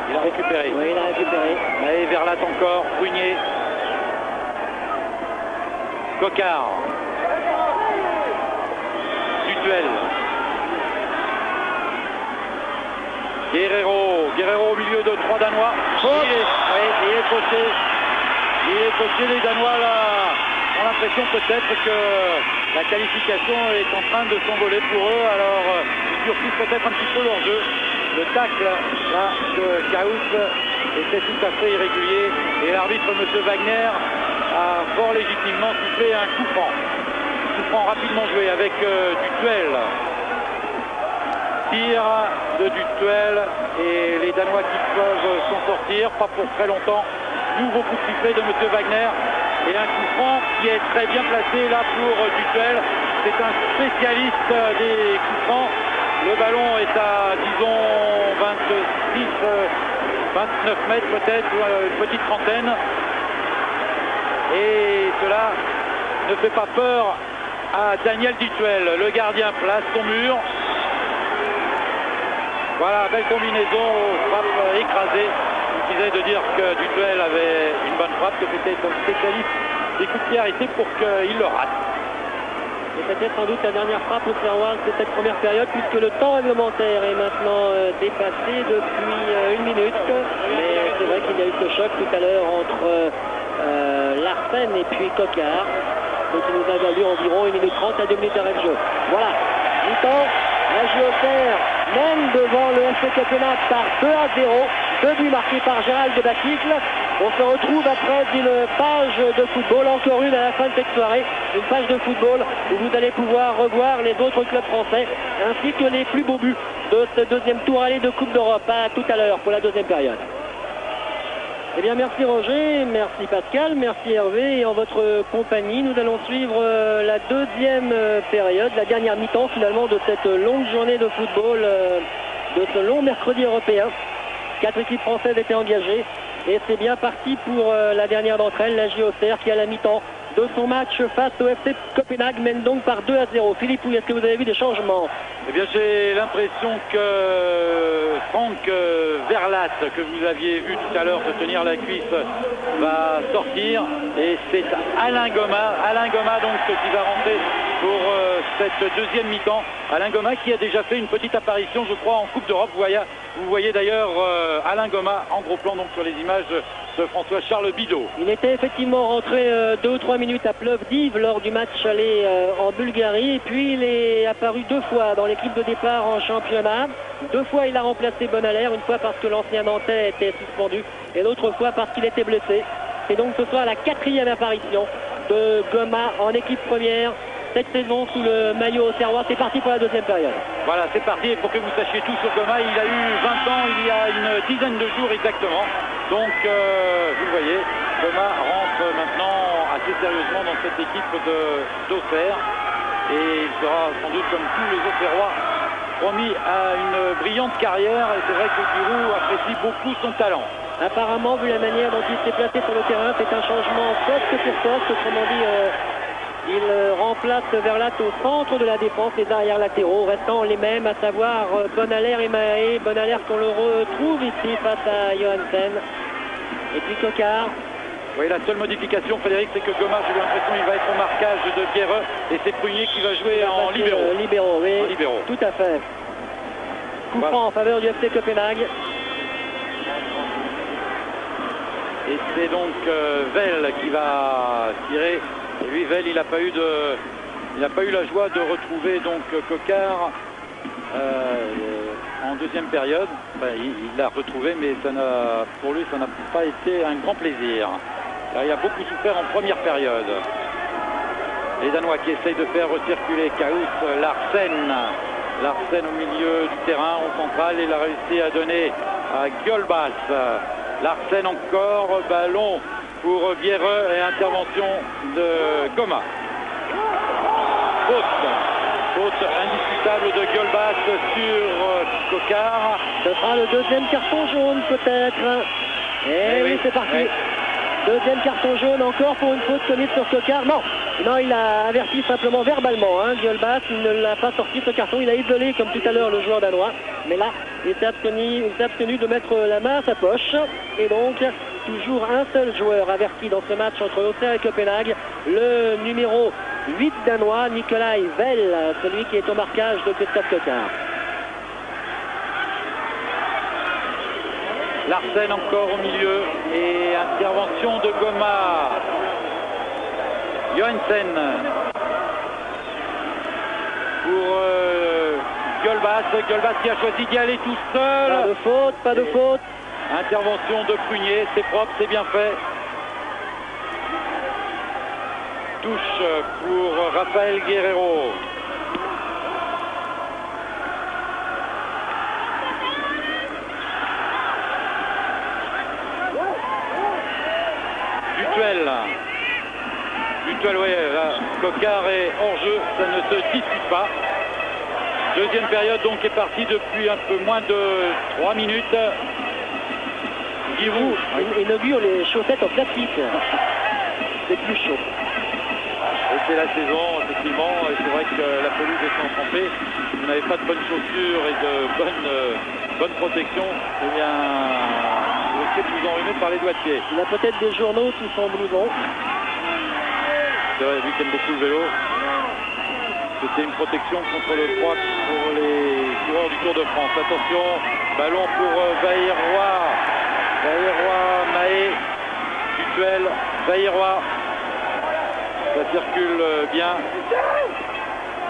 Il a récupéré. Oui, il a récupéré. Allez, Verlat encore, Prunier. Coquard. Dutuel. Guerrero au milieu de 3 Danois. Il est fauché. Les Danois là ont l'impression peut-être que la qualification est en train de s'envoler pour eux. Alors ils durcissent peut-être un petit peu leur jeu. Le tacle là de Caous était tout à fait irrégulier. Et l'arbitre, M. Wagner, a fort légitimement sifflé un coup franc. Coup franc rapidement joué avec Dutuel. Tir de Dutuel et les Danois qui peuvent s'en sortir, pas pour très longtemps. Nouveau coup de sifflet de M. Wagner et un coup franc qui est très bien placé là pour Dutuel. C'est un spécialiste des coups francs. Le ballon est à, disons, 29 mètres peut-être, une petite trentaine. Et cela ne fait pas peur à Daniel Dutuel. Le gardien place son mur. Voilà, belle combinaison, frappe écrasée. Il suffisait de dire que Dutuel avait une bonne frappe, que c'était un spécialiste des coups de pied arrêtés pour qu'il le rate. Et c'était sans doute la dernière frappe au Auxerrois de cette première période, puisque le temps réglementaire est maintenant dépassé depuis 1 minute. Mais c'est vrai qu'il y a eu ce choc tout à l'heure entre Larsen et puis Coquard, qui nous a valu environ 1 minute 30 à 2 minutes d'arrêt de jeu. Voilà, mi-temps, la JOCR mène devant le FC Copenhague par 2-0, 2 buts marqués par Gérald de Baticle. On se retrouve après une page de football, encore une à la fin de cette soirée, une page de football où vous allez pouvoir revoir les autres clubs français ainsi que les plus beaux buts de ce deuxième tour aller de Coupe d'Europe. À tout à l'heure pour la deuxième période. Eh bien merci Roger, merci Pascal, merci Hervé, et en votre compagnie nous allons suivre la deuxième période, la dernière mi-temps finalement de cette longue journée de football, de ce long mercredi européen. 4 équipes françaises étaient engagées et c'est bien parti pour la dernière d'entre elles, la JOCR qui à la mi-temps de son match face au FC Copenhague, mène donc par 2-0. Philippe, est-ce que vous avez vu des changements? Eh bien, j'ai l'impression que Franck Verlat, que vous aviez vu tout à l'heure se tenir la cuisse, va sortir. Et c'est Alain Goma donc qui va rentrer pour cette deuxième mi-temps. Alain Goma qui a déjà fait une petite apparition, je crois, en Coupe d'Europe. Vous voyez d'ailleurs Alain Goma en gros plan donc sur les images de François-Charles Bidot. Il était effectivement rentré 2 ou 3 minutes à Plovdiv lors du match aller en Bulgarie, et puis il est apparu 2 fois dans l'équipe de départ en championnat. 2 fois il a remplacé Bonalaire, une fois parce que l'ancien Nantais était suspendu et l'autre fois parce qu'il était blessé. C'est donc ce soir la 4e apparition de Goma en équipe première cette saison sous le maillot auxerrois. C'est parti pour la deuxième période. Voilà, c'est parti. Et pour que vous sachiez tout sur Goma, il a eu 20 ans il y a une dizaine de jours exactement. Donc, vous le voyez, Goma rentre maintenant assez sérieusement dans cette équipe d'Auxerre. Et il sera sans doute, comme tous les Auxerrois, promis à une brillante carrière. Et c'est vrai que Giroud apprécie beaucoup son talent. Apparemment, vu la manière dont il s'est placé sur le terrain, c'est un changement poste pour poste. Autrement dit, il remplace Verlat au centre de la défense, les arrières latéraux restant les mêmes, à savoir Bonalaire et Mahé. Bonalaire qu'on le retrouve ici face à Johansen. Et puis Coquard. Oui, la seule modification, Frédéric, c'est que Goma, j'ai l'impression qu'il va être au marquage de Pierreux et c'est Prunier qui va jouer en libéraux. Libéraux, oui. En libéraux. Tout à fait. Coup franc en faveur du FC Copenhague. Et c'est donc Vell qui va tirer. Et lui, Vell, il n'a pas eu la joie de retrouver donc Coquard en deuxième période. Enfin, il l'a retrouvé, mais pour lui, ça n'a pas été un grand plaisir. Là, il a beaucoup souffert en première période. Les Danois qui essayent de faire recirculer Kaus, Larsen au milieu du terrain, au central. Il a réussi à donner à Gyolbas. Larsen encore, ballon pour Biereux et intervention de Goma. Faute indiscutable de Gyolbas sur Coquard. Ce sera le deuxième carton jaune peut-être. Et oui, c'est parti. Deuxième carton jaune encore pour une faute commise sur Coquard. Non, il a averti simplement verbalement. Gyolbas, il ne l'a pas sorti ce carton. Il a isolé comme tout à l'heure le joueur danois. Mais là, il s'est abstenu de mettre la main à sa poche. Et donc, toujours un seul joueur averti dans ce match entre Auxerre et Copenhague. Le numéro 8 danois, Nikolai Vell, celui qui est au marquage de Christophe Coquard. Larsen encore au milieu et intervention de Goma. Johansen pour Gyolbas qui a choisi d'y aller tout seul. Pas de faute. Intervention de Prunier, c'est propre, c'est bien fait. Touche pour Rafael Guerreiro. Dutuel, oui, Coquard est hors jeu, ça ne se discute pas. Deuxième période donc est partie depuis un peu moins de 3 minutes. Giroud inaugure les chaussettes en plastique. C'est plus chaud. Et c'est la saison, effectivement, et c'est vrai que la pelouse est trempée. Vous n'avez pas de bonnes chaussures et de bonne protection, eh bien, vous risquez de vous enrhumer par les doigts de pied. Il a peut-être des journaux sous son blouson. C'est vrai, lui qui aime beaucoup le vélo. C'était une protection contre le froid pour les coureurs du Tour de France. Attention, ballon pour Bailleroi. Mahé, Dutuel, Bailleroi. Ça circule bien.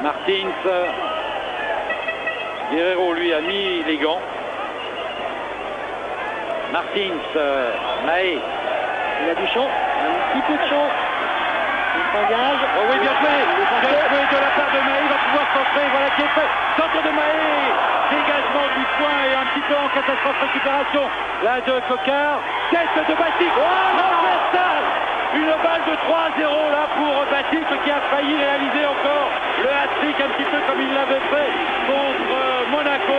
Martins. Guerreiro, lui, a mis les gants. Martins, Mahé. Il a du champ, un petit peu de champ. Il s'engage. Oh oui, bien joué. Bien joué de la part de Mahé. Il va pouvoir centrer. Voilà qui est fait. Centre de Mahé. Dégagement du point et un petit peu en catastrophe récupération. Là de Coquard. Tête de Batik. Transversal. Une balle de 3-0 là pour Batik qui a failli réaliser encore le hat-trick un petit peu comme il l'avait fait contre Monaco.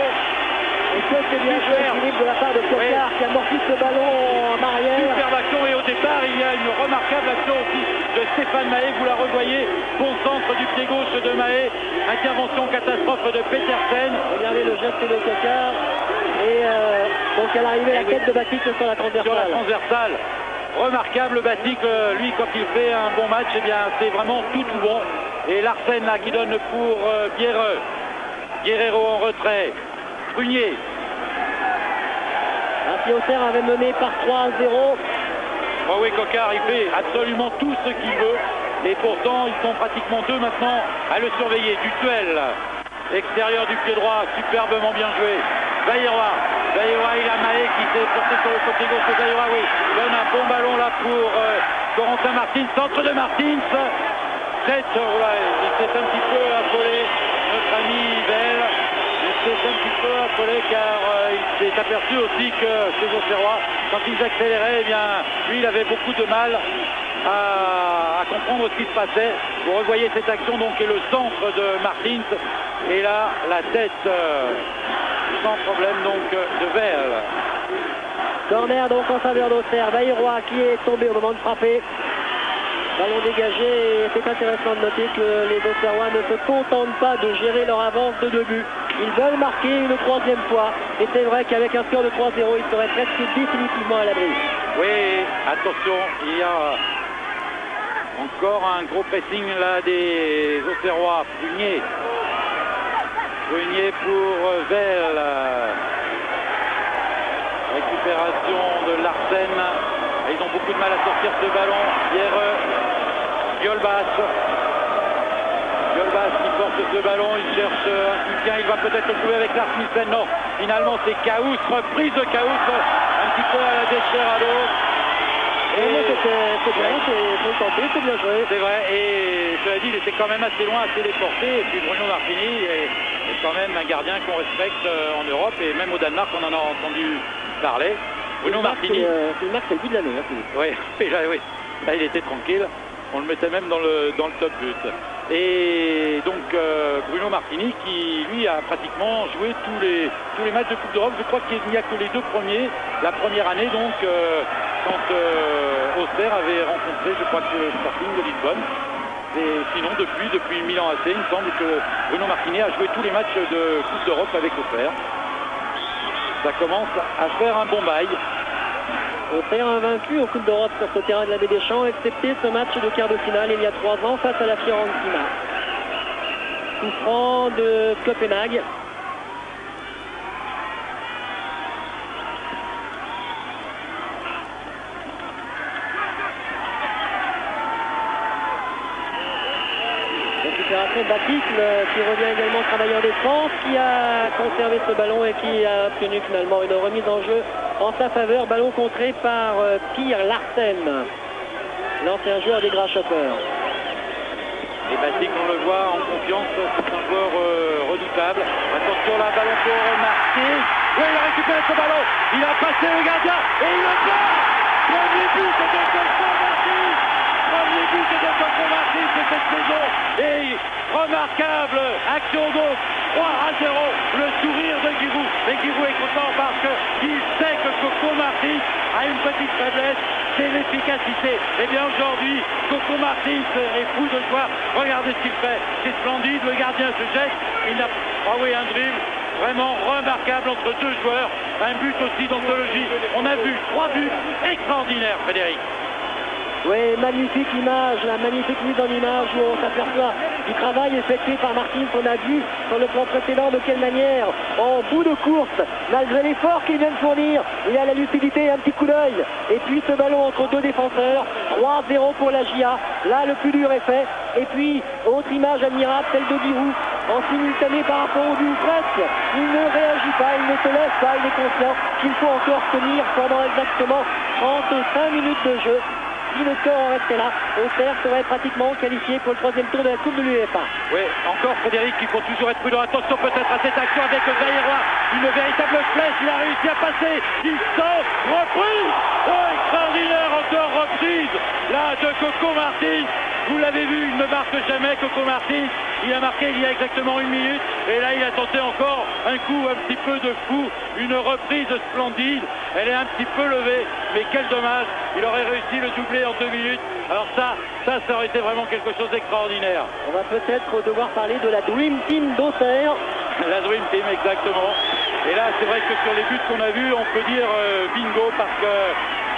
Et c'est bien joué, Philippe, de la part de Coquard qui amortit ce ballon en arrière. Superbe action et au départ il y a une remarquable action aussi de Stéphane Stéphane Mahé, vous la revoyez, bon centre du pied gauche de Mahé, intervention catastrophe de Petersen. Regardez le geste de Coquard. Et donc à l'arrivée, la tête de Baticle sur la transversale. Sur la transversale. Remarquable Baticle, lui quand il fait un bon match, eh bien c'est vraiment tout bon. Et Larsen là qui donne pour Bierreux. Guerrero en retrait. Prunier. Ainsi Auxerre avait mené par 3-0. Oh oui, Coquard, il fait absolument tout ce qu'il veut. Et pourtant, ils sont pratiquement deux maintenant à le surveiller. Dutuel, extérieur du pied droit, superbement bien joué. Baïroa, il a Mahé qui s'est porté sur le côté gauche de Baïroa, oui. Donne un bon ballon là pour Corentin Martins, centre de Martins. Il s'est un petit peu affolé, notre ami Bell. Il s'est un petit peu affolé car il s'est aperçu aussi que ces Auxerrois, quand ils accéléraient, eh bien, lui il avait beaucoup de mal à comprendre ce qui se passait. Vous revoyez cette action donc et le centre de Martins. Et là, la tête sans problème donc de Bell. Corner donc en faveur d'Auxerre. Baïroa qui est tombé au moment de frapper. Ballon dégagé, et c'est intéressant de noter que les Auxerrois ne se contentent pas de gérer leur avance de 2 buts. Ils veulent marquer une troisième fois. Et c'est vrai qu'avec un score de 3-0, ils seraient presque définitivement à l'abri. Oui, attention, il y a encore un gros pressing là des Auxerrois. Prunier pour Vel. Récupération de Larsen. Ils ont beaucoup de mal à sortir ce ballon. Bierreux, Violbas qui porte ce ballon, il cherche un soutien, il va peut-être le trouver avec Larsmissen. Non, finalement c'est Caous, reprise de Caous, un petit peu à la Descherado. C'est bien, c'est tenté, c'est bien joué. C'est vrai, et cela dit, il était quand même assez loin, assez déporté. Et puis Bruno Martini est quand même un gardien qu'on respecte en Europe, et même au Danemark on en a entendu parler. Bruno Martini. C'est le but de l'année. Oui, là il était tranquille. On le mettait même dans le top but. Et donc Bruno Martini qui lui a pratiquement joué tous les matchs de Coupe d'Europe. Je crois qu'il n'y a que les 2 premiers. La première année donc quand Auxerre avait rencontré, je crois que le Sporting de Lisbonne. Et sinon depuis Milan AC, il me semble que Bruno Martini a joué tous les matchs de Coupe d'Europe avec Auxerre. Ça commence à faire un bon bail. Auxerre invaincu en Coupe d'Europe sur ce terrain de la Baie des Champs, excepté ce match de quart de finale il y a 3 ans face à la Fiorentina. Coup franc de Copenhague. Récupération de Baticle qui revient également travailler en défense, qui a conservé ce ballon et qui a obtenu finalement une remise en jeu en sa faveur. Ballon contré par Pierre Larsen, l'ancien joueur des Grasshoppers. Et Baticle, on le voit en confiance, c'est un joueur redoutable. Attention là, ballon pour Martins. Oui, il a récupéré ce ballon, il a passé le gardien et il le bat. Premier but de Coco Martins. Premier but de Coco Martins de cette saison. Et remarquable action donc, 3-0, le sourire de Giroud. Et Giroud est content parce qu'il sait que Coco Martins a une petite faiblesse, c'est l'efficacité. Et bien aujourd'hui, Coco Martins est fou de joie. Regardez ce qu'il fait, c'est splendide, le gardien se jette, il a un dribble vraiment remarquable entre 2 joueurs, un but aussi d'anthologie. On a vu 3 buts extraordinaires, Frédéric. Oui, magnifique image, la magnifique mise en image où on s'aperçoit du travail effectué par Martins. On a vu sur le plan précédent de quelle manière, en bout de course, malgré l'effort qu'il vient de fournir, il a la lucidité et un petit coup d'œil. Et puis ce ballon entre 2 défenseurs, 3-0 pour la GIA. Là, le plus dur est fait. Et puis, autre image admirable, celle de Giroud, en simultané par rapport au but ou presque. Il ne réagit pas, il ne se lève pas, il est conscient qu'il faut encore tenir pendant exactement 35 minutes de jeu. Si le score en restait là, Auxerre serait pratiquement qualifié pour le 3e tour de la Coupe de l'UEFA. Oui, encore Frédéric, il faut toujours être prudent. Attention peut-être à cette action avec Baïroa. Une véritable flèche, il a réussi à passer. Il sort, reprise. Oh, extraordinaire, encore reprise. Là, de Coco Martins. Vous l'avez vu, il ne marque jamais Coco Martins. Il a marqué il y a exactement 1 minute. Et là, il a tenté encore un coup un petit peu de fou. Une reprise splendide. Elle est un petit peu levée. Mais quel dommage. Il aurait réussi le doublé en 2 minutes. Alors ça aurait été vraiment quelque chose d'extraordinaire. On va peut-être devoir parler de la Dream Team d'Auxerre. La Dream Team, exactement. Et là, c'est vrai que sur les buts qu'on a vus, on peut dire bingo, parce que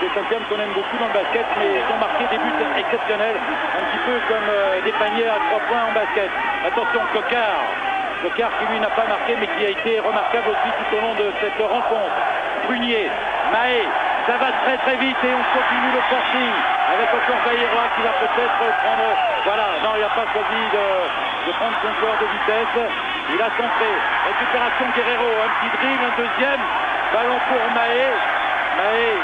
c'est un terme qu'on aime beaucoup dans le basket, mais ils ont marqué des buts exceptionnels, un petit peu comme des paniers à 3 points en basket. Attention, Coquard qui lui n'a pas marqué, mais qui a été remarquable aussi tout au long de cette rencontre. Prunier, Mahé, ça va très très vite et on continue le forcing avec encore Bayerois qui va peut-être prendre... Voilà, non, il n'a pas choisi de prendre son joueur de vitesse. Il a centré. Récupération Guerrero, un petit drill, un deuxième. Ballon pour Mahé. Mahé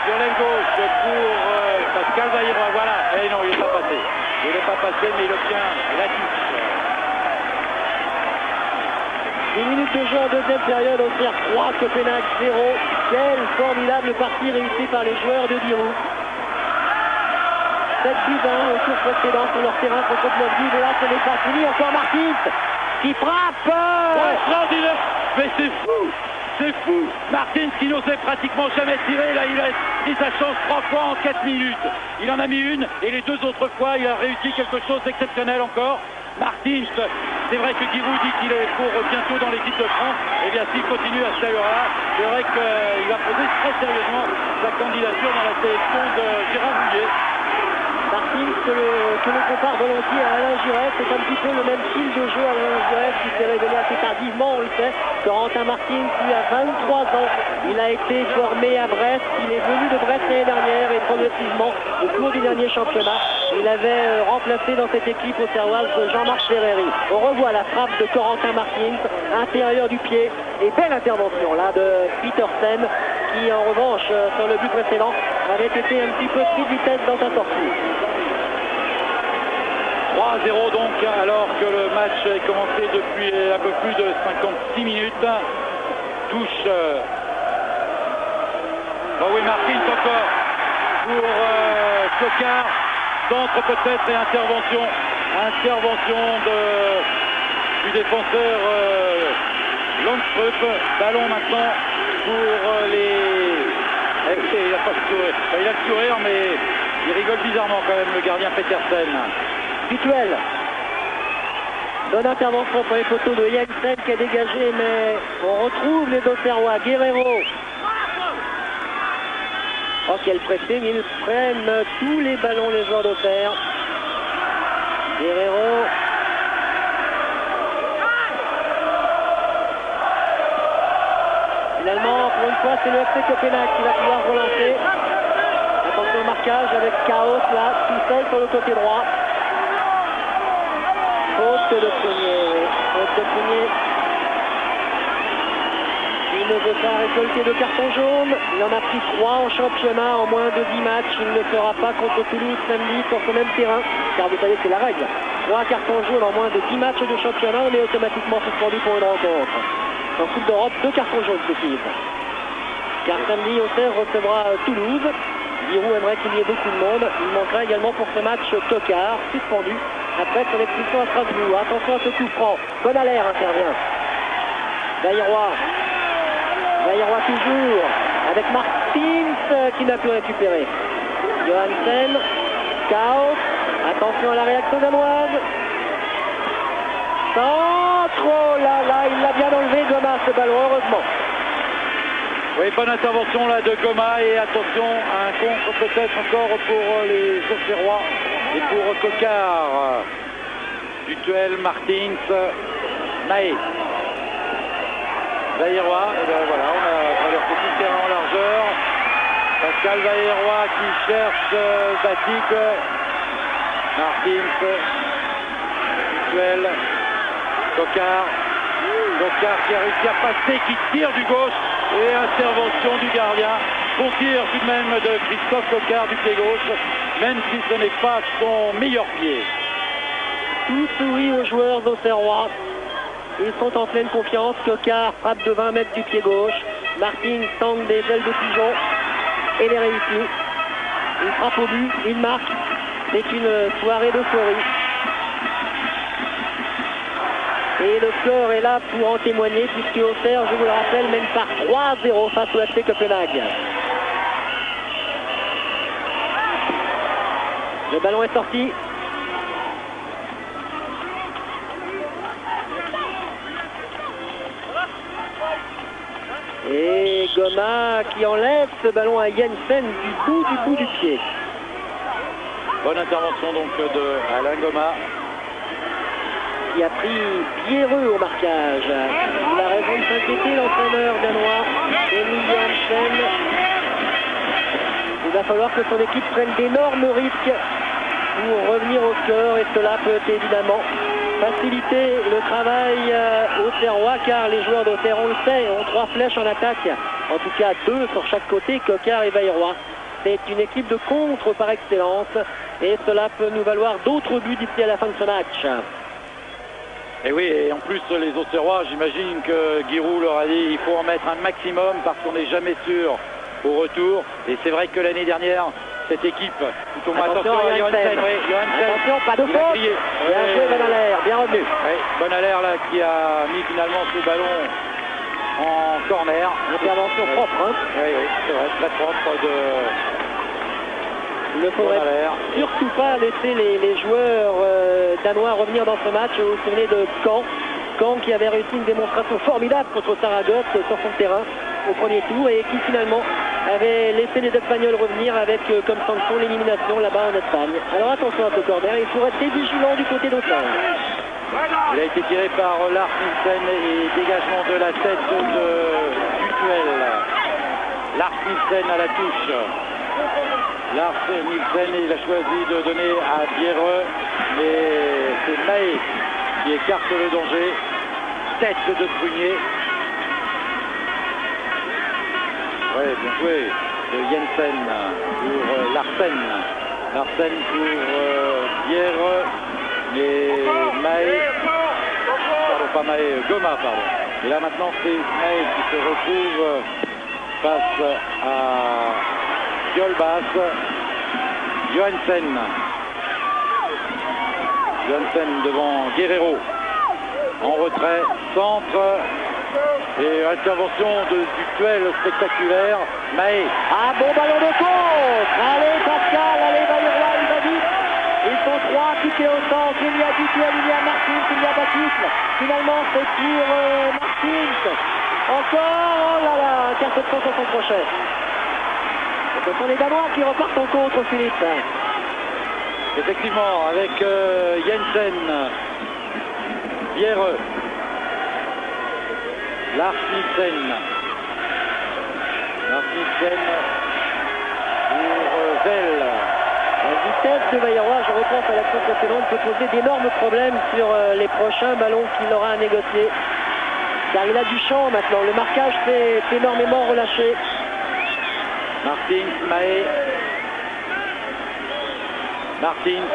sur l'aile gauche pour Pascal Bayerois. Voilà. Et non, il n'est pas passé. Il n'est pas passé, mais il obtient la touche. 10 minutes de jeu en deuxième période, Auxerre 3, Copenhague 0. Quelle formidable partie réussie par les joueurs de Giroud. 7 buts au tour précédent sur leur terrain contre Plovdiv. Et là, ce n'est pas fini. Encore Martins qui frappe. Extraordinaire. Mais c'est fou. C'est fou. Martins qui n'osait pratiquement jamais tirer. Là, il a pris sa chance 3 fois en 4 minutes. Il en a mis une. Et les 2 autres fois, il a réussi quelque chose d'exceptionnel encore. Martins, c'est vrai que Giroud dit qu'il est pour bientôt dans l'équipe de France. Et bien s'il continue à cette allure-là, c'est vrai qu'il va poser très sérieusement sa candidature dans la sélection de Gérard Houllier. Martins que l'on compare volontiers à Alain Giresse, c'est un petit peu le même style de jeu à Alain Giresse qui s'est révélé assez tardivement, on le sait. Corentin Martins, lui a 23 ans, il a été formé à Brest, il est venu de Brest l'année dernière et progressivement au cours du dernier championnat, il avait remplacé dans cette équipe auxerroise Jean-Marc Ferreri. On revoit la frappe de Corentin Martins, intérieur du pied, et belle intervention là de Petersen qui en revanche sur le but précédent avait été un petit peu pris de vitesse dans sa sortie. 3-0 donc, alors que le match est commencé depuis un peu plus de 56 minutes. Touche. Oui, Martins encore pour Coquard. Centre peut-être et intervention. Intervention du défenseur Landstrup. Ballon maintenant pour les... Il a pas le sourire. Il a le sourire, mais il rigole bizarrement quand même, le gardien Petersen. Vituel. Bonne intervention pour les photos de Jensen qui a dégagé, mais on retrouve les Auxerrois. Guerrero. Oh, quel pressing, ils prennent tous les ballons, les joueurs d'Auxerre. Guerrero. Finalement, pour une fois, c'est le FC Copenhague qui va pouvoir relancer. Attention au marquage avec Chaos là, tout seul sur le côté droit. Faute de Prunier. Faute de Prunier. Il ne veut pas récolter de carton jaune. Il en a pris 3 en championnat en moins de 10 matchs. Il ne le fera pas contre Toulouse samedi sur ce même terrain. Car vous savez, c'est la règle. 3 cartons jaunes en moins de 10 matchs de championnat. On est automatiquement suspendu pour une rencontre. En Coupe d'Europe, 2 cartons jaunes suffisent. Car samedi, Auxerre recevra Toulouse. Giroud aimerait qu'il y ait beaucoup de monde. Il manquera également pour ce match Coquard, suspendu après son expulsion à Strasbourg. Attention à ce coup franc. Bonalaire intervient. Bayerois toujours avec Martins qui n'a pu récupérer. Johansen, Chaos. Attention à la réaction danoise. Centre, oh là, il l'a bien enlevé, Goma, ce ballon, heureusement. Oui, bonne intervention là de Goma et attention, un contre peut-être encore pour les Auxerrois et pour Coquard. Dutuel, Martins, Mahé. Bayerois, et bien voilà, on a traversé tout le terrain en largeur. Pascal Bayerois qui cherche Batik. Martins, Dutuel, Coquard qui a réussi à passer, qui tire du gauche et intervention du gardien. Bon tir tout de même de Christophe Coquard du pied gauche, même si ce n'est pas son meilleur pied. Tout sourit aux joueurs d'Auxerrois. Ils sont en pleine confiance. Coquard frappe de 20 mètres du pied gauche. Martins tente des ailes de pigeon et les réussit. Il frappe au but, il marque. C'est une soirée d'euphorie. Et le score est là pour en témoigner, puisque Auxerre, je vous le rappelle, mène par 3-0 face au FC Copenhague. Le ballon est sorti. Et Goma qui enlève ce ballon à Jensen du bout du pied. Bonne intervention donc de Alain Goma. Qui a pris Pierreux au marquage. Il a raison de s'inquiéter, l'entraîneur danois, Emil Jensen. Il va falloir que son équipe prenne d'énormes risques pour revenir au score, et cela peut évidemment faciliter le travail auxerrois, car les joueurs d'Auxerre, on le sait, ont 3 flèches en attaque, en tout cas 2 sur chaque côté, Coquart et Bailleroy. C'est une équipe de contre par excellence, et cela peut nous valoir d'autres buts d'ici à la fin de ce match. Et oui, et en plus les Auxerrois, j'imagine que Giroud leur a dit il faut en mettre un maximum parce qu'on n'est jamais sûr au retour. Et c'est vrai que l'année dernière, cette équipe, tout au moins attention à Johansen. Attention, pas de faute. Bien joué Bonalaire, bien revenu. Oui, Bonalaire là qui a mis finalement ce ballon en corner. Intervention propre. Hein. Oui, c'est vrai, très propre de... Il ne faudrait surtout pas laisser les joueurs danois revenir dans ce match. Vous vous souvenez de Caen qui avait réussi une démonstration formidable contre Saragosse sur son terrain au premier tour, et qui finalement avait laissé les Espagnols revenir avec comme sanction l'élimination là-bas en Espagne. Alors attention à ce corner, il faut rester vigilant du côté d'Auxerre. Il a été tiré par Lars Nielsen et dégagement de la tête de Dutuel. Lars Nielsen à la touche. Lars Nielsen, il a choisi de donner à Bierreux, mais c'est Mahé qui écarte le danger. Tête de Prunier. Ouais, bien joué de Jensen pour Larsen. Larsen pour Bierreux, mais Mahé, pardon, pas Mahé, Goma, pardon. Et là maintenant c'est Mahé qui se retrouve face à Jolbas. Johansen devant Guerrero. En retrait, centre. Et intervention de Dutuel spectaculaire. Mahé. Ah, bon ballon de contre. Allez Pascal, allez Bailleroy, il va vite. Ils sont 3 piqués au centre. Il y a Dutuel, il y a Martins, il y a Baptiste. Finalement c'est pour Martins. Encore, oh là là, interception sur son crochet. Ce sont les Danois qui repartent en contre, Philippe. Effectivement, avec Jensen, Bierreux, Lars Nielsen pour Zell. La vitesse de Bailleroy, je repense à l'action précédente, peut poser d'énormes problèmes sur les prochains ballons qu'il aura à négocier. Car il a du champ maintenant, le marquage s'est énormément relâché. Martins, Mahé. Martins,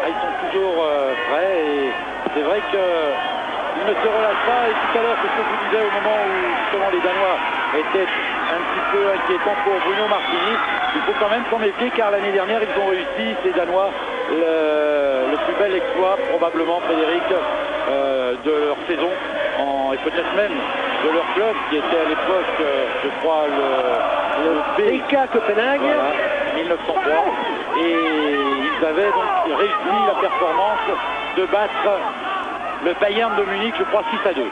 ils sont toujours prêts, et c'est vrai qu'ils ne se relâchent pas. Et tout à l'heure, c'est ce que je vous disais au moment où justement les Danois étaient un petit peu inquiétants pour Bruno Martini. Il faut quand même s'en méfier, car l'année dernière ils ont réussi, ces Danois, le plus bel exploit probablement, Frédéric, de leur saison, et peut-être même de leur club qui était à l'époque, je crois, le BK Copenhague, voilà, 1903, et ils avaient donc réussi la performance de battre le Bayern de Munich, je crois 6-2.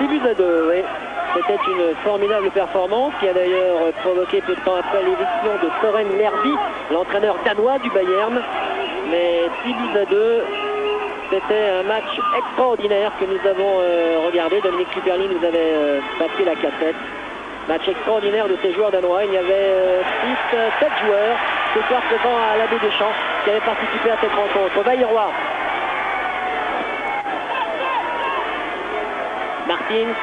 6-2, oui. C'était une formidable performance qui a d'ailleurs provoqué peu de temps après l'éviction de Søren Lerby, l'entraîneur danois du Bayern. Mais 6-2, c'était un match extraordinaire que nous avons regardé. Dominique Cuperly nous avait passé la cassette. Match extraordinaire de ces joueurs danois. Il y avait 7 joueurs ce soir présents à l'Abbé des Champs qui avaient participé à cette rencontre. Bailleroy. Martins.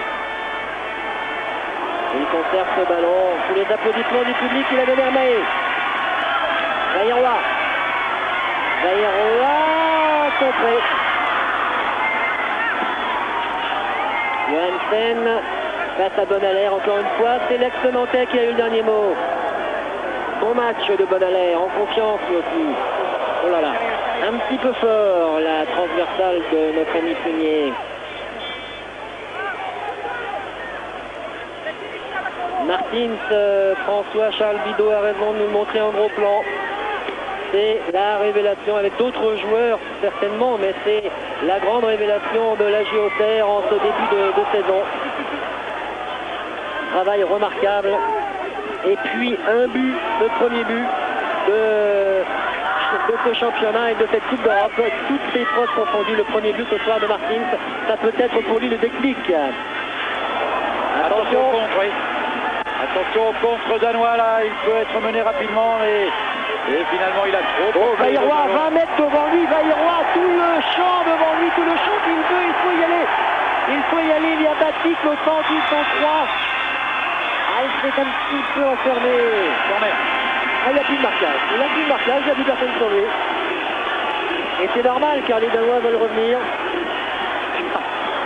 Il conserve ce ballon. Sous les applaudissements du public, il a donné à Mahé. Bailleroy. Contré. Johansen face à Bonalaire encore une fois. C'est l'ex-Nantais qui a eu le dernier mot. Bon match de Bonalaire, en confiance aussi. Oh là là, un petit peu fort la transversale de notre ami Prunier. Martins, François Charles Bidot a raison de nous le montrer en gros plan. C'est la révélation avec d'autres joueurs certainement, mais c'est la grande révélation de l'AJ Auxerre en ce début de saison. Travail remarquable. Et puis un but, le premier but de ce championnat et de cette Coupe d'Europe. Toutes les épreuves confondues, le premier but ce soir de Martins, ça peut être pour lui le déclic. Attention au contre, oui. Attention au contre danois là, il peut être mené rapidement et finalement il a trop. Vailleroy, 20 mètres devant lui, Vailleroy, tout le champ devant lui, tout le champ qu'il veut, il faut y aller. Il faut y aller, il y a Batik, le centre, ils sont 3. Il s'est un petit peu enfermé. Il n'y a plus de marquage, il n'y a plus de marquage, il n'y a plus personne sur lui. Et c'est normal car les Danois veulent revenir.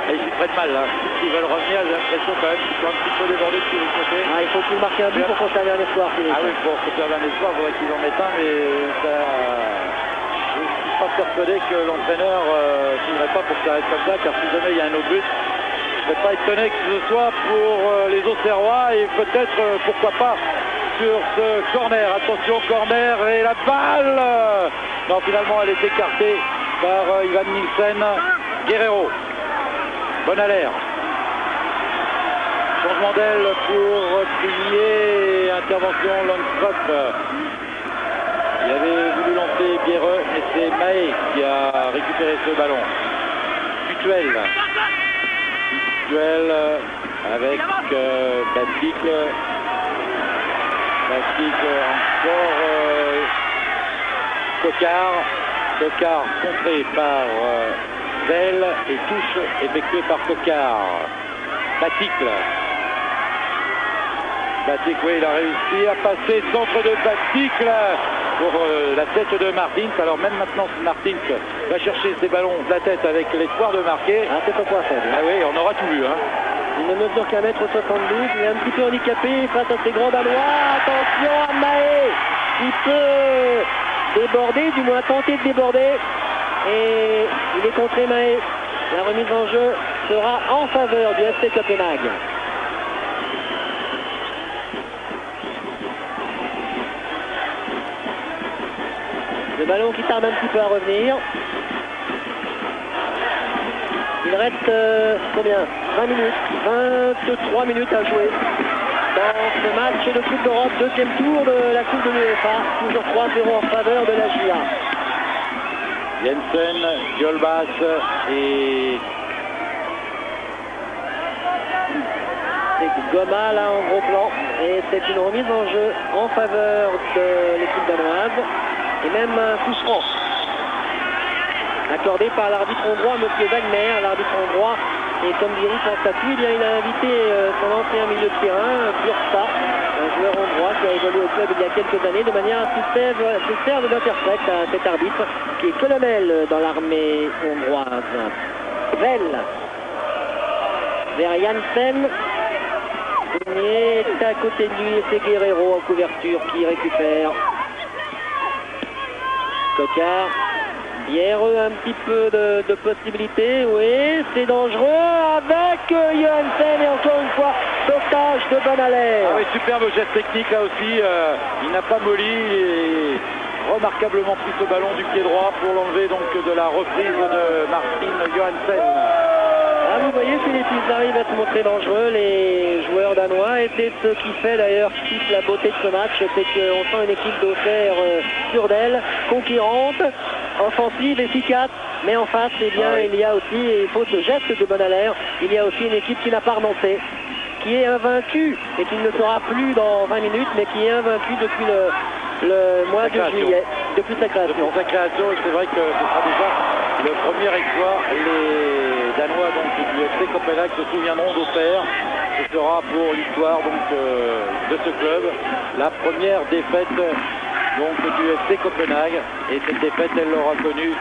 Et ils s'y prennent mal là. Ils veulent revenir, j'ai l'impression quand même qu'ils sont un petit peu débordés de tous les côtés. Il faut qu'ils marquent un but pour conserver un espoir. Oui, pour conserver un espoir, il faudrait qu'ils en mettent un, mais ça... je ne suis pas persuadé que l'entraîneur ne signerait pas pour que ça reste comme ça, car si jamais il y a un autre but, je ne serais pas étonné que ce soit pour les Auxerrois et peut-être, pourquoi pas, sur ce corner. Attention, corner et la balle. Non, finalement, elle est écartée par Ivan Nielsen. Guerrero. Bonalaire. Changement d'aile pour Pilier. Intervention Landstrup. Il avait voulu lancer Biereux, mais c'est Mahé qui a récupéré ce ballon. Tutuel. Tutuel avec Batik. Batik encore Coquard. Coquard contré par Zell et touche effectuée par Coquard. Batik. Batik, oui, il a réussi à passer centre de Batik pour la tête de Martins. Alors même maintenant, Martins va chercher ses ballons de la tête avec l'espoir de marquer. C'est pas quoi faire. Ah oui, on aura tout vu. Il ne mesure qu'à 1m72, il est un petit peu handicapé face à ces grands Danois. Attention à Mahé, qui peut déborder, du moins tenter de déborder. Et il est contré Mahé. La remise en jeu sera en faveur du FC Copenhague. Le ballon qui tarde un petit peu à revenir. Il reste combien 20 minutes, 23 minutes à jouer dans ce match de Coupe d'Europe, deuxième tour de la Coupe de l'UEFA, toujours 3-0 en faveur de la GIA. Jensen, Diolbas et c'est Goma là en gros plan et c'est une remise en jeu en faveur de l'équipe danoise et même un coup franc accordé par l'arbitre hongrois, M. Wagner, l'arbitre hongrois. Et comme dirait son statut, il a invité son ancien milieu de terrain, Bursa, un joueur hongrois qui a évolué au club il y a quelques années, de manière à se serve d'interprète à cet arbitre, qui est colonel dans l'armée hongroise. Vell vers Janssen. Il est à côté de lui et c'est Guerrero en couverture qui récupère. Coquard. Biereux, un petit peu de possibilités, oui, c'est dangereux avec Johansen et encore une fois, sauvetage de Bonalaire. Ah oui, superbe geste technique là aussi, il n'a pas molli et remarquablement pris ce ballon du pied droit pour l'enlever donc de la reprise de Martin Johansen. Vous voyez, Philippe, ils arrivent à se montrer dangereux, les joueurs danois, et c'est ce qui fait d'ailleurs toute la beauté de ce match, c'est qu'on sent une équipe d'Auxerre sûre d'elle, conquérante, offensive, efficace, mais en face, eh bien, il y a aussi, et il faut ce geste de Bonalaire, il y a aussi une équipe qui n'a pas renoncé, qui est invaincue, et qui ne le sera plus dans 20 minutes, mais qui est invaincue depuis le mois de juillet, depuis sa création. Depuis sa création, c'est vrai que ce sera déjà le premier exploit. Les Danois donc, du FC Copenhague se souviendront d'Auxerre. Ce sera pour l'histoire de ce club la première défaite donc, du FC Copenhague. Et cette défaite, elle l'aura connue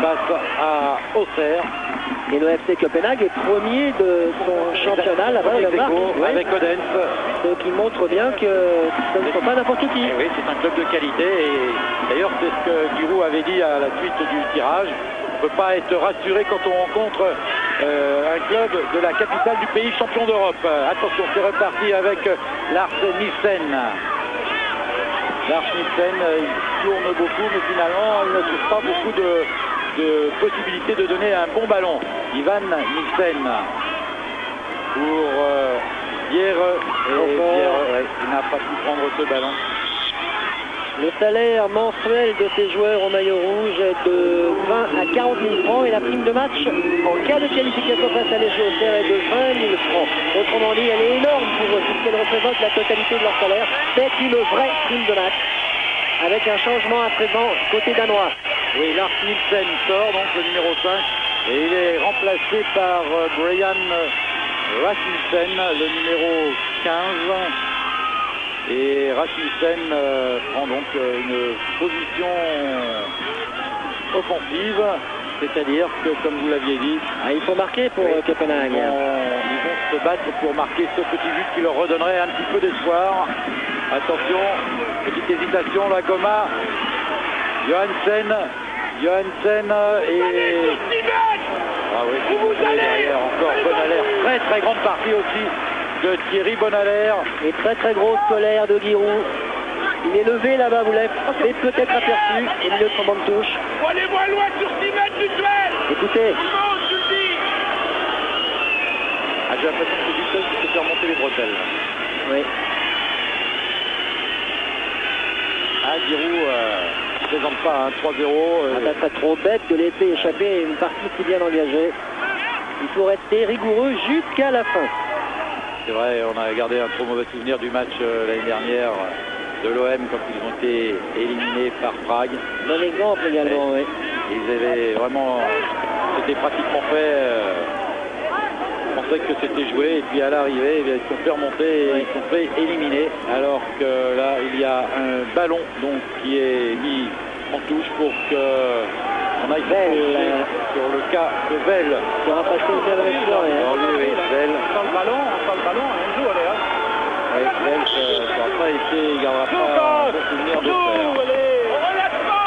face à Auxerre. Et le FC Copenhague est premier de son championnat là-bas avec Odense. Ce qui montre bien que ce ne sont pas n'importe qui. Et oui, c'est un club de qualité. Et d'ailleurs, c'est ce que Giroud avait dit à la suite du tirage. On ne peut pas être rassuré quand on rencontre un club de la capitale du pays champion d'Europe. Attention, c'est reparti avec Lars Nielsen. Lars Nielsen, il tourne beaucoup, mais finalement, il ne trouve pas beaucoup de possibilités de donner un bon ballon. Ivan Nielsen pour Bjerre. Et Bjerre, ouais, il n'a pas pu prendre ce ballon. Le salaire mensuel de ces joueurs au maillot rouge est de 20 à 40 000 francs et la prime de match en cas de qualification face à l'Égyptiens est de 20 000 francs. Autrement dit, elle est énorme pour eux puisqu'elle représente la totalité de leur salaire. C'est une vraie prime de match avec un changement à présent côté danois. Oui, Lars Nielsen sort, donc le numéro 5, et il est remplacé par Brian Rasmussen, le numéro 15. Et Rasmussen prend donc une position offensive, c'est-à-dire que, comme vous l'aviez dit, il faut marquer pour Copenhague. Ils vont se battre pour marquer ce petit but qui leur redonnerait un petit peu d'espoir. Attention, petite hésitation, la Goma, Johansen et... Ah oui, derrière encore Bonalaire, très grande partie aussi de Thierry Bonalaire. Et très grosse colère de Giroud. Il est levé là-bas, vous l'avez peut-être aperçu au milieu de son banc de touche. Allez moins loin sur 6 mètres du duel. Écoutez. J'ai l'impression que c'est Victor qui se fait remonter les bretelles. Oui. Giroud ne présente pas un 3-0. Ça serait trop bête de laisser échapper une partie si bien engagée. Il faut rester rigoureux jusqu'à la fin. C'est vrai, on a gardé un trop mauvais souvenir du match l'année dernière de l'OM quand ils ont été éliminés par Prague. Bon exemple également, oui. Ils avaient vraiment... C'était pratiquement fait... on pensait que c'était joué et puis à l'arrivée, ils sont fait remonter et ils sont fait éliminer. Alors que là, il y a un ballon donc, qui est mis en touche pour qu'on aille sur le cas de Vell. Qui aura passé une belle réaction. Oui, Vell. Dans le ballon, on joue, allez, hein. Oui, Vell, ça n'a pas été, il gardera pas un bon souvenir de faire. Relâchement,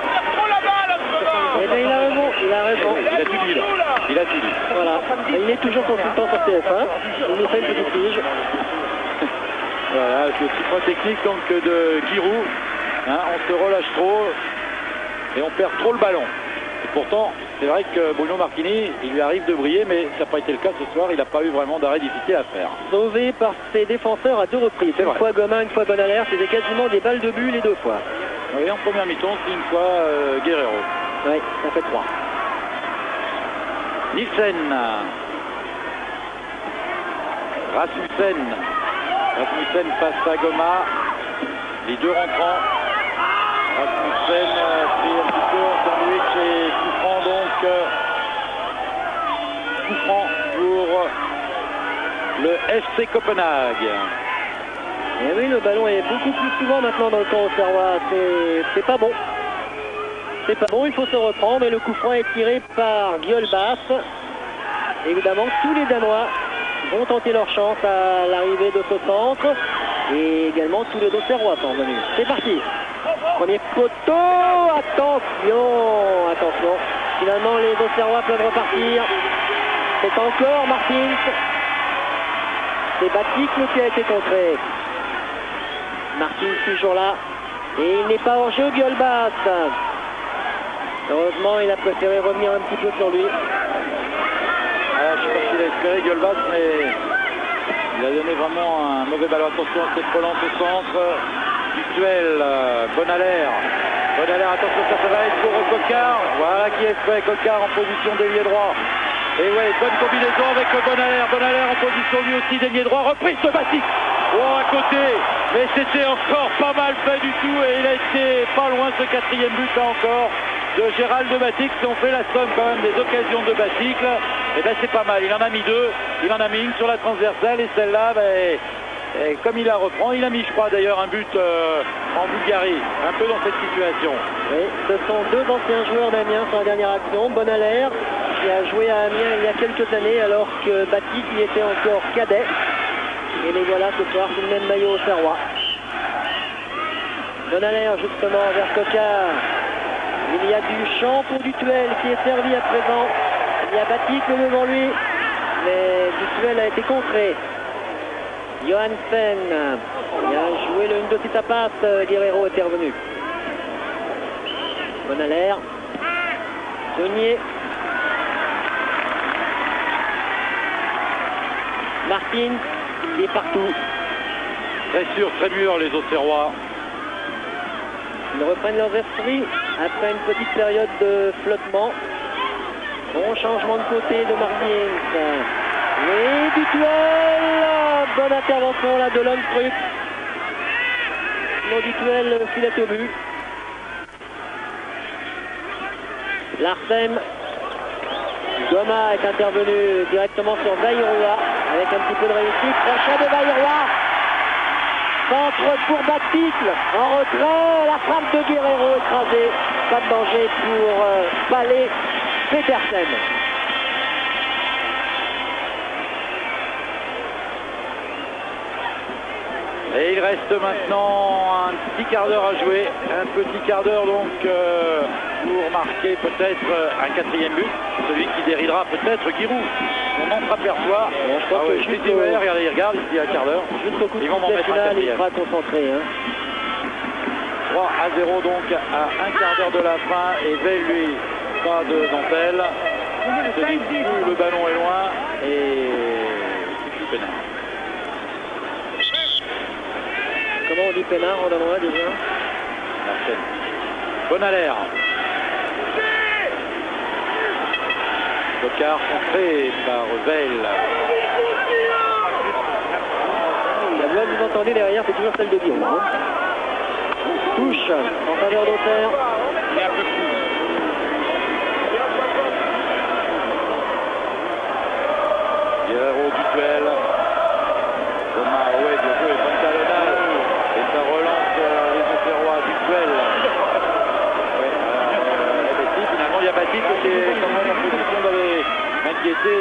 tire trop la balle. Eh bien, il a raison. Il a tout dit. Voilà. Et il est toujours consultant sur TF1. Il nous fait une petite pige. Voilà, ce petit point technique donc de Giroud. Hein, on se relâche trop et on perd trop le ballon. Et pourtant, c'est vrai que Bruno Marchini, il lui arrive de briller, mais ça n'a pas été le cas ce soir. Il n'a pas eu vraiment d'arrêt difficile à faire. Sauvé par ses défenseurs à 2 reprises. Une fois Goma, une fois Bonalaire. C'était quasiment des balles de but les 2 fois. Oui, en première mi-temps, c'est une fois Guerrero. Oui, ça fait 3. Nielsen. Rasmussen face à Goma. Les deux rentrants. Rasmussen pris un petit peu en sandwich et coup franc donc. Coup franc pour le FC Copenhague. Et oui, le ballon est beaucoup plus souvent maintenant dans le camp auxerrois. C'est pas bon. C'est pas bon, il faut se reprendre et le coup franc est tiré par Gjolbas. Évidemment, tous les Danois vont tenter leur chance à l'arrivée de ce centre et également tous les auxerrois sont venus. C'est parti. Premier poteau, attention. Finalement, les auxerrois peuvent repartir. C'est encore Martins. C'est Batik qui a été contré. Martins toujours là. Et il n'est pas en jeu, Gjolbas. Heureusement, il a préféré revenir un petit peu sur lui. Je ne sais pas s'il a espéré Gjolbas, mais il a donné vraiment un mauvais ballon. Attention à cette relance au centre. Duel, Bonalaire, attention, ça va être pour Coquard. Voilà qui est fait, Coquard en position d'ailier droit. Et ouais, bonne combinaison avec Bonalaire en position lui aussi d'ailier droit. Reprise de Batik. Oh, à côté, mais c'était encore pas mal fait du tout et il a été pas loin ce 4e but là encore de Gérald de Batik. Si on fait la somme quand même des occasions de Batik, et ben c'est pas mal. Il en a mis 2, il en a mis une sur la transversale et celle-là, et comme il la reprend, il a mis, je crois d'ailleurs, un but en Bulgarie, un peu dans cette situation. Oui, ce sont 2 anciens joueurs d'Amiens sur la dernière action. Bonalaire, qui a joué à Amiens il y a quelques années, alors que Batik y était encore cadet. Et les voilà ce soir sous le même maillot au Serrois. Bonalaire justement vers Coquard. Il y a du champ pour du Tuel qui est servi à présent Il y a Batik devant lui, mais Dutuel a été contré. Johansen, il a joué une de sa passe, Guerrero était revenu. Bonalaire, Saunier, Martin, qui est partout. Très sûr, très mûr les Auxerrois. Ils reprennent leurs esprits après une petite période de flottement. Bon changement de côté de Martins. Oui, Dutuel, bonne intervention là de Lundstrup. Non, Dutuel filette au but. Larsen, Goma est intervenu directement sur Bayrua avec un petit peu de réussite. Crochet de Bayrua. Centre pour Baticle. En retrait, la frappe de Guerrero écrasée. Pas de danger pour Palais Petersen. Et il reste maintenant un petit quart d'heure à jouer. Un petit quart d'heure donc pour marquer peut-être un quatrième but. Celui qui déridera peut-être Giroud. On en s'aperçoit. Bon, je crois que juste regardez, il regarde ici à quart d'heure. Juste au coup de ils vont m'en mettre un final, il quatrième. sera concentré. 3-0 donc à un quart d'heure de la fin. Et Veil, lui, pas de dentelle. Se dit plus le ballon est loin et c'est plus pénal. Comment on dit pénard en danois déjà? Larsen. Bonalaire. Tocard contré par Veil. La voix que vous entendez derrière, c'est toujours celle de Guillaume. Touche en faveur d'Auxerre. Il est un peu fou. Guerrero, Dutuel. Thomas, ouais, bien joué, Pantalonal. Et ça relance les Auxerrois. Dutuel. Ouais, finalement, il y a Batik qui est quand même en position d'aller inquiéter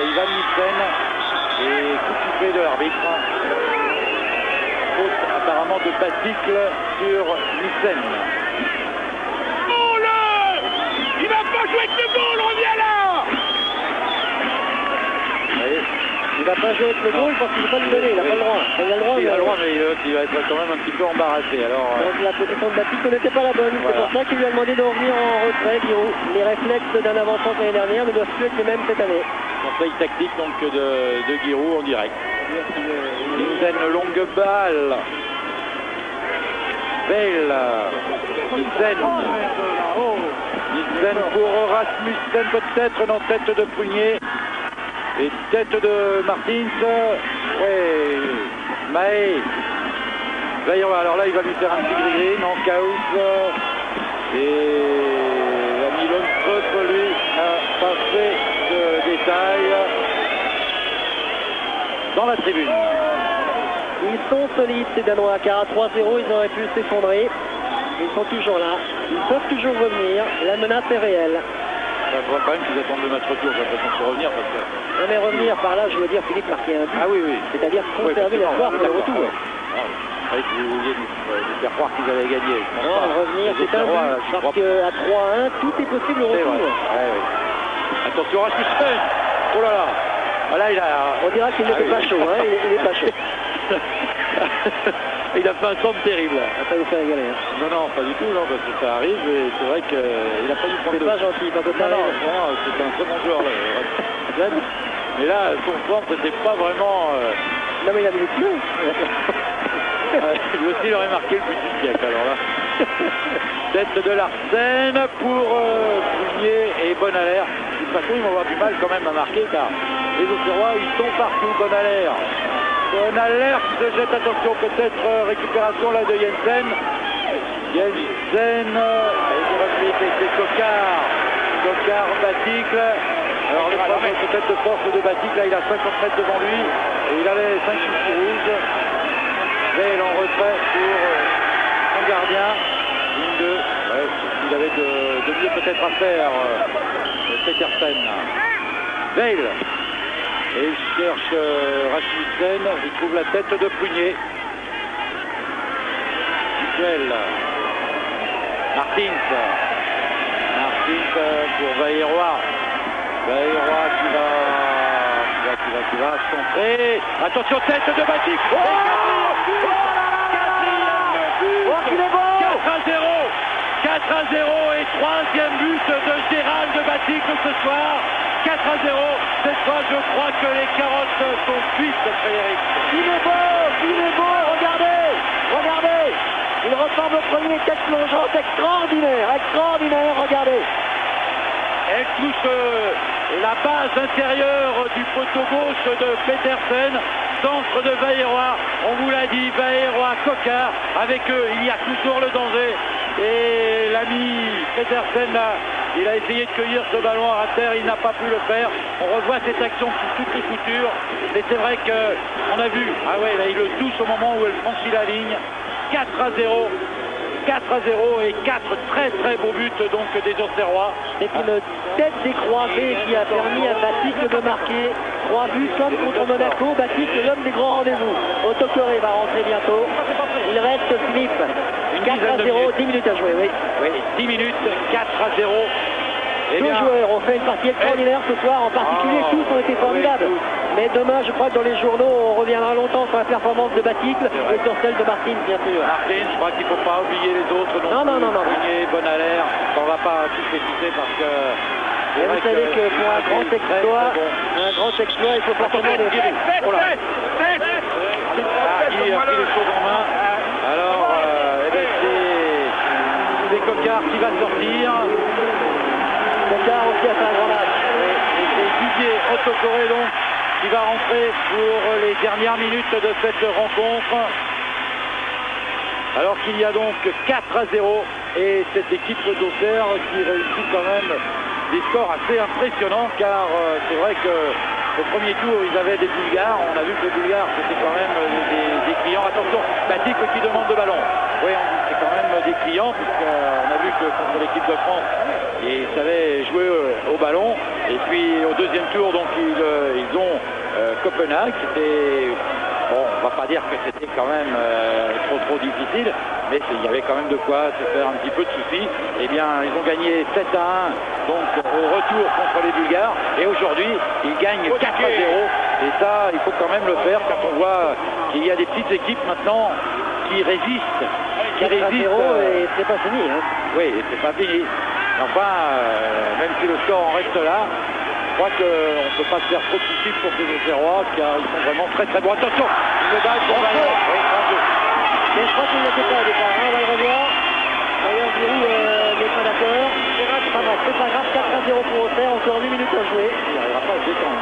Ivan Nielsen. Et coup sifflé de l'arbitre. Faute apparemment de Baticle sur Nielsen. Oh là! Il va pas jouer avec le goal, reviens là! Il va pas jouer avec le goal parce qu'il ne peut pas lui donner, il n'a pas le droit. Il a le droit, il a le droit, mais il va être quand même un petit peu embarrassé. Alors, donc la position de Batik n'était pas la bonne. Voilà. C'est pour ça qu'il lui a demandé de revenir en retrait, Giroud. Les réflexes d'un avant-centre l'année dernière ne doivent plus être les mêmes cette année. conseil tactique donc de Giroud en direct. Nielsen, longue balle. Veil. Nielsen. Nielsen pour Rasmussen peut-être dans tête de Prunier. Et tête de Martins. Ouais. Mahé. Veil, alors là il va lui faire un petit gris-gris. Non, Chaos. Et l'ami Lundstrup lui n'a pas fait de détails dans la tribune. Ils sont solides ces Danois, car à 3-0 ils auraient pu s'effondrer. Ils sont toujours là, ils peuvent toujours revenir, la menace est réelle. Il faudra quand même qu'ils attendent le match retour, j'ai l'impression pour revenir parce que... Non mais revenir par là, je veux dire Philippe marquer un but. Ah oui, oui. C'est-à-dire conserver l'espoir pour le retour. Ah, que vous vouliez nous faire croire qu'ils allaient gagner. Je pense Non, pas. revenir Les c'est un Auxerrois, but, j'y parce crois qu'à 3-1, tout est possible au C'est retour. vrai. Ouais, ouais. Attention, Rasmussen. Oh là là. Ah, là, il a... On dira qu'il n'était pas chaud, hein, il n'est pas chaud. Il a fait un temps terrible. Ça va pas vous faire rigoler. Hein. Non, non, pas du tout, non, parce que ça arrive et c'est vrai qu'il n'a pas dû prendre C'est pas gentil, quand ça Non, arrive. non, c'est un très bon joueur, là. Mais là, son forme, c'était pas vraiment... Non mais il avait les pieds. Lui aussi, il aurait marqué le but du siècle, alors là. Tête de Larsen pour Prunier et Bonalaire. De toute façon, ils vont avoir du mal quand même à marquer, car les Auxerrois, ils sont partout. Bonalaire. Bonalaire qui se jette, attention, peut-être récupération là de Jensen. Jensen, et c'est Tocard. Tocard, Baticle. Alors le problème peut-être de force de Baticle, là il a 50 mètres devant lui et il a les 5 chiffres rouges. Veil en retrait pour son gardien. Ligne 2. Ouais, il avait de mieux peut-être à faire Petersen. Veil. Et il cherche Rasmussen. Il trouve la tête de Prunier. Dutuel. Martins. Martins pour Bayrua. Bailleroy qui va centrer. Attention, tête de Batik. Oh, qu'il est beau! 4-0 et troisième but de Gérald Batik ce soir. 4-0. Cette fois, je crois que les carottes sont cuites, Frédéric. Il est beau, regardez. Il ressemble au premier tête plongeante, extraordinaire, regardez. Elle touche la base intérieure du poteau gauche de Petersen. Centre de Bailleroy, on vous l'a dit, Bailleroy, Coquard, avec eux, il y a toujours le danger. Et l'ami Petersen, il a essayé de cueillir ce ballon à terre, il n'a pas pu le faire. On revoit cette action sous toutes les coutures. Mais c'est vrai qu'on a vu, ah ouais, là, il le touche au moment où elle franchit la ligne. 4-0. 4-0 et 4 très beaux buts donc des Auxerrois. C'est une tête décroisée qui a permis à Batik de marquer 3 buts comme contre Monaco. Batik, l'homme des grands rendez-vous. Autocoré va rentrer bientôt. Il reste Philippe. 4-0, 10 minutes à jouer, oui. 10 minutes, 4-0. Deux joueurs ont fait une partie extraordinaire ce soir, en particulier tous ont été formidables. Mais demain, je crois que dans les journaux, on reviendra longtemps sur la performance de Batik et sur celle de Martins, bien sûr. Martins, je crois qu'il ne faut pas oublier les autres. Non. Fournier, Bonalaire, on ne va pas tous les citer parce que... Et vous savez que pour un grand exploit, il faut forcément les virer. Guy a pris les choses en main. Alors, c'est Coquard qui va sortir. Coquard aussi a fait un grand match. Et c'est Didier Autocoré donc qui va rentrer pour les dernières minutes de cette rencontre. Alors qu'il y a donc 4-0 et cette équipe d'Auxerre qui réussit quand même des scores assez impressionnants car c'est vrai que au premier tour ils avaient des Bulgares, on a vu que les Bulgares c'était quand même des clients. Attention, Batik qui demande le ballon. Oui, c'est quand même des clients puisqu'on a vu que contre l'équipe de France ils savaient jouer au ballon et puis au deuxième tour donc ils ont Copenhague, c'était bon, on va pas dire que c'était quand même trop difficile, mais il y avait quand même de quoi se faire un petit peu de soucis. Eh bien, ils ont gagné 7-1 donc au retour contre les Bulgares et aujourd'hui ils gagnent 4-0 et ça il faut quand même le faire quand on voit qu'il y a des petites équipes maintenant qui résistent. 4-0 et c'est pas fini. Hein. Oui, et c'est pas fini. Enfin, même si le score en reste là, je crois qu'on ne peut pas se faire trop de soucis pour ces Auxerrois car ils sont vraiment très bons. Attention, le ball pour Bailleroy. Oui, mais je crois qu'il n'était pas au départ. Hein, on va le revoir. D'ailleurs, Giroud n'est pas d'accord. C'est pas grave, 4-0 pour Auxerre, encore 8 minutes à jouer. Il n'arrivera pas à se détendre.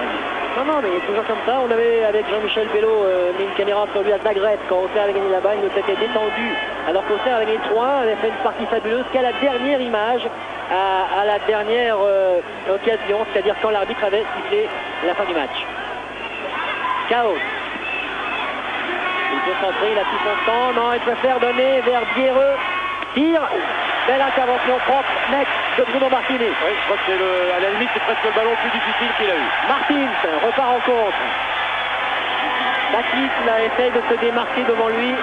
Non, mais toujours comme ça. On avait, avec Jean-Michel Bello, mis une caméra sur lui à Zagreb quand Auxerre avait gagné là-bas. Il s'était détendu. Alors qu'Auxerre avait gagné 3-1, avait fait une partie fabuleuse qu'à la dernière image, à la dernière occasion, c'est-à-dire quand l'arbitre avait sifflé la fin du match. Chaos. Il peut centrer, il a tout son temps. Non, il préfère donner vers Biereux. Tire. Belle intervention propre, net de Bruno Martini. Oui, je crois que c'est à la limite, c'est presque le ballon le plus difficile qu'il a eu. Martins repart en contre. Batik là essaye de se démarquer devant lui.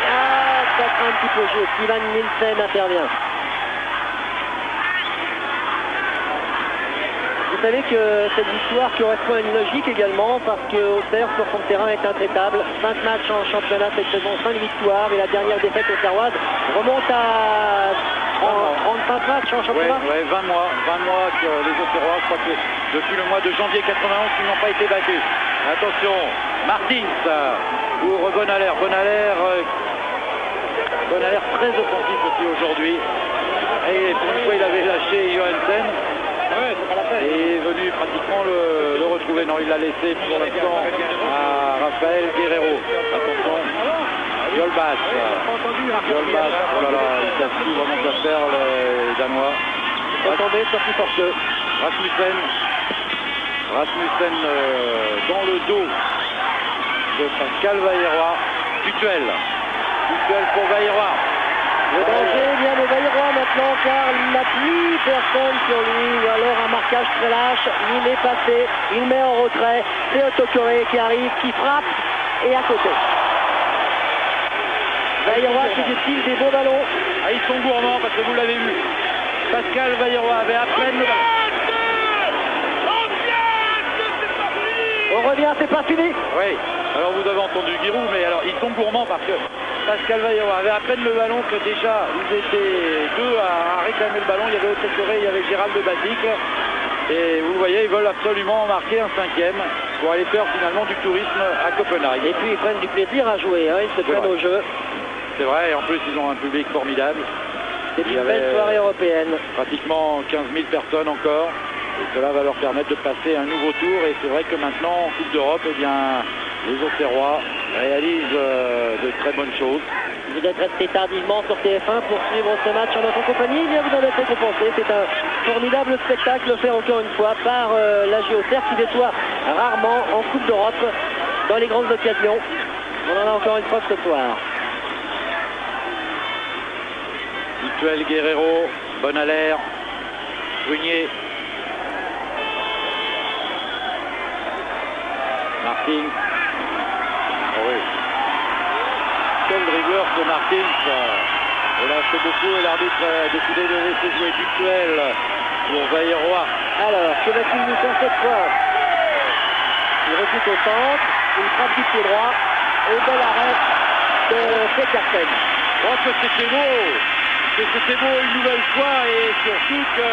Ah, ça craint un petit peu juste. Ivan Nielsen intervient. Vous savez que cette victoire correspond à une logique également parce que Auxerre sur son terrain est intraitable. 5 matchs en championnat cette saison, 5 victoires et la dernière défaite auxerroise remonte à 35 matchs en championnat. Oui, 20 mois que les Auxerrois, je crois que depuis le mois de janvier 91, ils n'ont pas été battus. Attention, Martins pour Bonalaire. Bonalaire très offensif aussi aujourd'hui. Et pour une fois, il avait lâché Johansen. Et est venu pratiquement le retrouver. Non, il l'a laissé pour l'instant à Raphaël Guerrero. Attention, Yolbas. Oh là là, il savent tout vraiment quoi faire les Danois. Attendez, sorti forceux. Rasmussen dans le dos de Pascal Bailleroy. Tutuel pour Bailleroy. Le danger vient de Bailleroy maintenant car il n'a plus personne sur lui ou alors un marquage très lâche. Il est passé, il met en retrait. C'est Autocoré qui arrive, qui frappe et à côté. Bailleroy qui défile des beaux ballons. Ah, ils sont gourmands parce que vous l'avez vu. Pascal Bailleroy avait à peine le ballon. revient, c'est pas fini. Oui, alors vous avez entendu Giroud, mais alors ils sont gourmands parce que Pascal Vailleroy avait à peine le ballon que déjà ils étaient deux à réclamer le ballon. Il y avait Otekoré, il y avait Gérald de Batic. Et vous le voyez, ils veulent absolument marquer un 5e pour aller faire finalement du tourisme à Copenhague. Et puis ils prennent du plaisir à jouer, hein. Ils se prennent au jeu. C'est vrai, et en plus ils ont un public formidable. C'est une belle soirée européenne. Pratiquement 15 000 personnes encore. Et cela va leur permettre de passer un nouveau tour. Et c'est vrai que maintenant, en Coupe d'Europe, eh bien, les Auxerrois réalisent de très bonnes choses. Vous êtes resté tardivement sur TF1 pour suivre ce match en notre compagnie. Eh bien, vous en êtes récompensé. C'est un formidable spectacle fait encore une fois par la Auxerre qui déçoit rarement en Coupe d'Europe dans les grandes occasions. On en a encore une fois ce soir. Dutuel, Guerrero, Bonalaire, Brunier, Martins. Oh oui. Quel dribbleur ce Martins. Et là c'est beaucoup et l'arbitre a décidé de laisser jouer Dutuel pour Vailleroy. Alors, que va-t-il nous faire cette fois? Il recule au centre, il frappe du pied droit et bel arrêt de Petersen. Oh que c'était beau! C'était beau une nouvelle fois et surtout que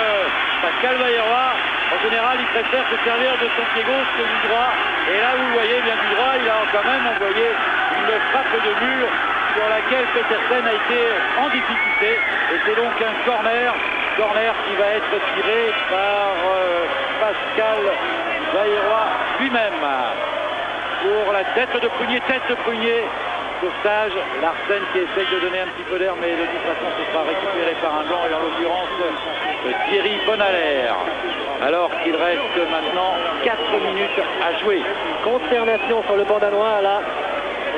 Pascal Vailleroy, en général, il préfère se servir de son pied gauche que du droit. Et là, vous voyez bien du droit, il a quand même envoyé une frappe de mur sur laquelle Petersen a été en difficulté. Et c'est donc un corner qui va être tiré par Pascal Vailleroy lui-même. Pour la tête de Prunier. Sauvetage, Larsen qui essaye de donner un petit peu d'air, mais de toute façon ce sera récupéré par un blanc et en l'occurrence Thierry Bonalaire. Alors qu'il reste maintenant 4 minutes à jouer. Consternation sur le banc danois là.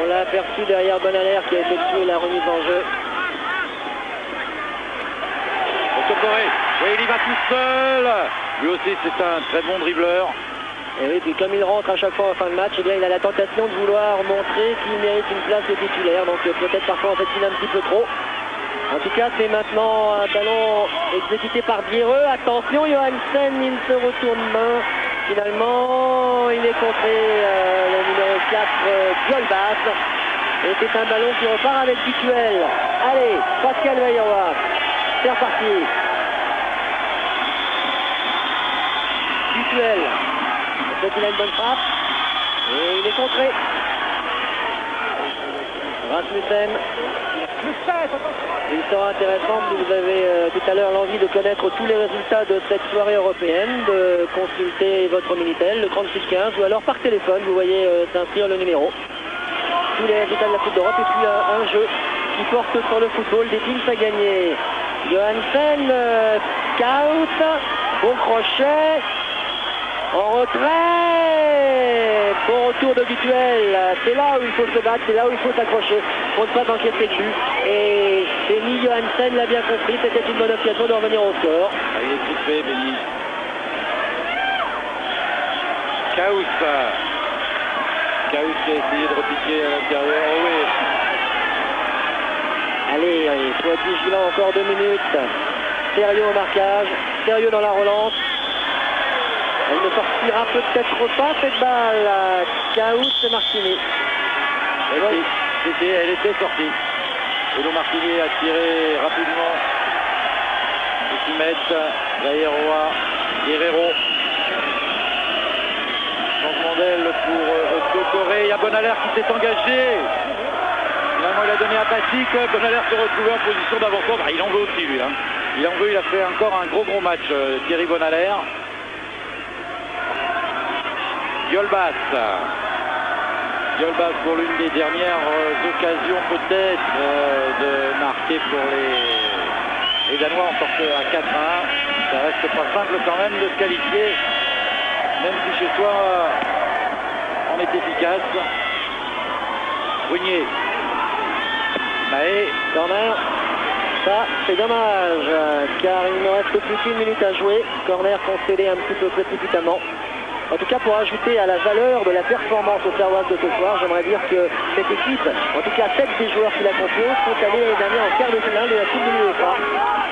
On l'a aperçu derrière Bonalaire qui a effectué la remise en jeu. Otekoré, oui, il y va tout seul. Lui aussi c'est un très bon dribbleur. Et oui, puis comme il rentre à chaque fois en fin de match, eh bien, il a la tentation de vouloir montrer qu'il mérite une place de titulaire. Donc peut-être parfois en fait il a un petit peu trop. En tout cas, c'est maintenant un ballon exécuté par Biereux. Attention, Johansen, il se retourne main. Finalement, il est contré le numéro 4, Diolbas. Et c'est un ballon qui repart avec Dutuel. Allez, Pascal Vailleroy. C'est reparti. Dutuel. Donc il a une bonne frappe. Et il est contré. Rasmussen. Il sera intéressant, si vous avez tout à l'heure l'envie de connaître tous les résultats de cette soirée européenne, de consulter votre Minitel, le 3615, ou alors par téléphone, vous voyez s'inscrire le numéro. Tous les résultats de la Coupe d'Europe, et puis un jeu qui porte sur le football, des teams à gagner. Johansen, scout, bon crochet, en retrait, bon retour de Dutuel. C'est là où il faut se battre, c'est là où il faut s'accrocher pour ne pas encaisser de but. Et Benny Johansen l'a bien compris, c'était une bonne occasion de revenir au score. Il est tout fait, Benny. Kaous qui a essayé de repiquer à l'intérieur. Oh oui. Allez, il faut être vigilant, encore 2 minutes. Sérieux au marquage, sérieux dans la relance. Elle ne sortira peut-être pas cette balle. Kaous Martini. Elle était sortie. Elo Martini a tiré rapidement. Mette, Vailleroy, Guerrero. Changement d'aile pour Otekoré. Il y a Bonalaire qui s'est engagé. Finalement, il a donné à Batic. Bonalaire se retrouvait en position d'avant-centre. Bah, il en veut aussi, lui. Hein. Il en veut, il a fait encore un gros match, Thierry Bonalaire. Diolbas pour l'une des dernières occasions peut-être de marquer pour les Danois en sortent à 4-1. Ça reste pas simple quand même de se qualifier, même si chez soi on est efficace. Brunier, Mahé, corner. Ça, c'est dommage, car il ne reste plus qu'une minute à jouer. Corner concédé un petit peu précipitamment. En tout cas, pour ajouter à la valeur de la performance au Serrois de ce soir, j'aimerais dire que cette équipe, en tout cas 7 des joueurs qui la composent, sont allés l'année dernière en quart de finale de la Coupe de l'UEFA.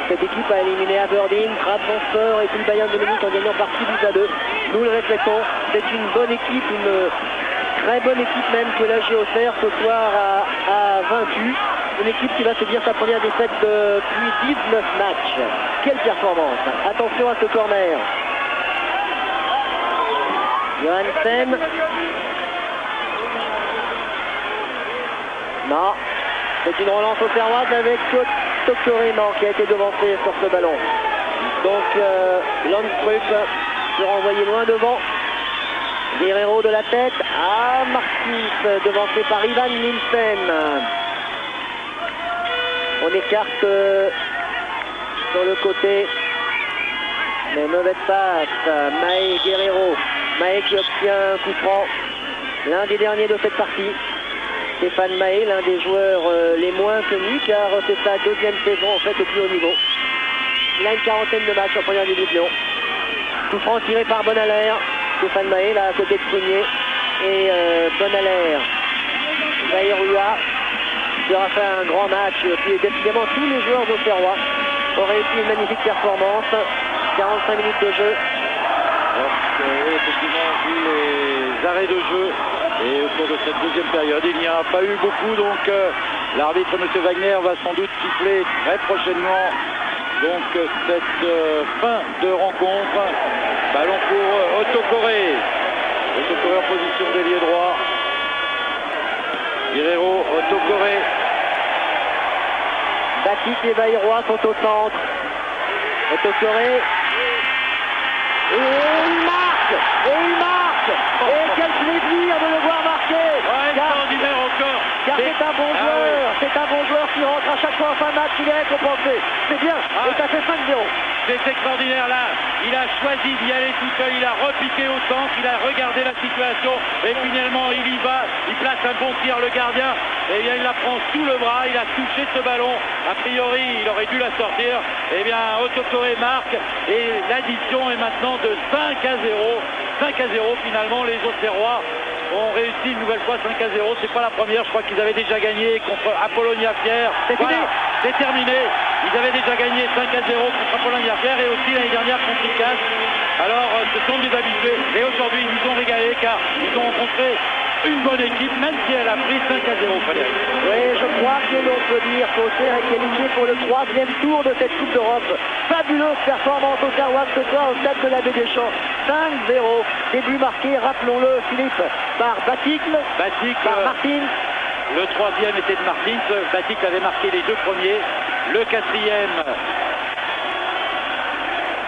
Cette équipe a éliminé Aberdeen, Trabzonspor et puis le Bayern de Munich en gagnant par 6 buts à 2. Nous le répétons, c'est une bonne équipe, une très bonne équipe même que la Auxerre ce soir a vaincu. Une équipe qui va se dire sa première défaite depuis 19 matchs. Quelle performance! Attention à ce corner. Johansen. Non, c'est une relance au Serrois avec Tokoré qui a été devancé sur ce ballon. Donc Landstrup se renvoyé loin devant. Guerrero de la tête. Ah, Martins devancé par Ivan Nielsen. On écarte sur le côté. Mais mauvaise passe. Maé Guerrero. Maé qui obtient un coup franc. L'un des derniers de cette partie. Stéphane Maé, l'un des joueurs les moins connus, car c'est sa deuxième saison en fait au plus haut niveau. Il a une quarantaine de matchs en première division. Coup franc tiré par Bonalaire. Stéphane Maé là à côté de Prunier. Et Bonalaire. Zairua qui aura fait un grand match. Puis décidément tous les joueurs d'Auxerrois ont réussi une magnifique performance. 45 minutes de jeu. Effectivement, vu les arrêts de jeu et au cours de cette deuxième période, il n'y a pas eu beaucoup, donc l'arbitre M. Wagner va sans doute siffler très prochainement donc cette fin de rencontre. Ballon pour Otokoré. Otokoré en position d'ailier droit. Guerrero, Otokoré. Batik et Baïrois sont au centre. Otokoré. Et il marque! Et il marque! Et quel plaisir de le voir marquer! Extraordinaire encore! Car c'est un bon joueur! C'est un bon joueur qui rentre à chaque fois en fin de match, il est récompensé. C'est bien, et ça fait 5-0. C'est extraordinaire là, il a choisi d'y aller tout seul, il a repiqué au centre, il a regardé la situation et finalement il y va, il place un bon tir, le gardien, et bien il la prend sous le bras, il a touché ce ballon, a priori il aurait dû la sortir, et bien Otokoré marque et l'addition est maintenant de 5-0. 5-0 finalement, les Auxerrois ont réussi une nouvelle fois 5-0, c'est pas la première, je crois qu'ils avaient déjà gagné contre Apollonia Pierre. Voilà, c'est terminé, ils avaient déjà gagné 5-0 contre Apollonia Pierre et aussi l'année dernière contre Icas. Alors ce sont des habitués et aujourd'hui ils nous ont régalé car ils ont rencontré une bonne équipe, même si elle a pris 5-0, Frédéric. Oui, je crois que l'on peut dire qu'Auxerre est qualifié pour le 3e tour de cette Coupe d'Europe. Fabuleuse performance au Serrois ce soir au stade de la Baie des Champs. 5-0. Début marqué, rappelons-le, Philippe, par Batik, par Martins. Le 3e était de Martins. Batik avait marqué les 2 premiers. Le 4e.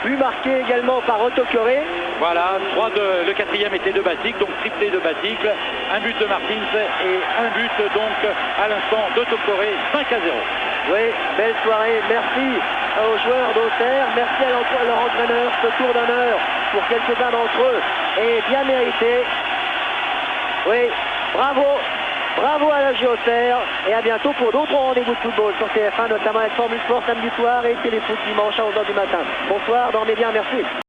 But marqué également par Otokoré. Voilà, le 4e était de Batik, donc triplé de Batik, un but de Martins et un but donc à l'instant d'Otokoré, 5-0. Oui, belle soirée, merci aux joueurs d'Auxerre, merci à leur entraîneur, ce tour d'honneur pour quelques-uns d'entre eux est bien mérité. Oui, bravo à la Auxerre et à bientôt pour d'autres rendez-vous de football sur TF1, notamment avec Formule Sport samedi soir et Téléfoot dimanche à 11h du matin. Bonsoir, dormez bien, merci.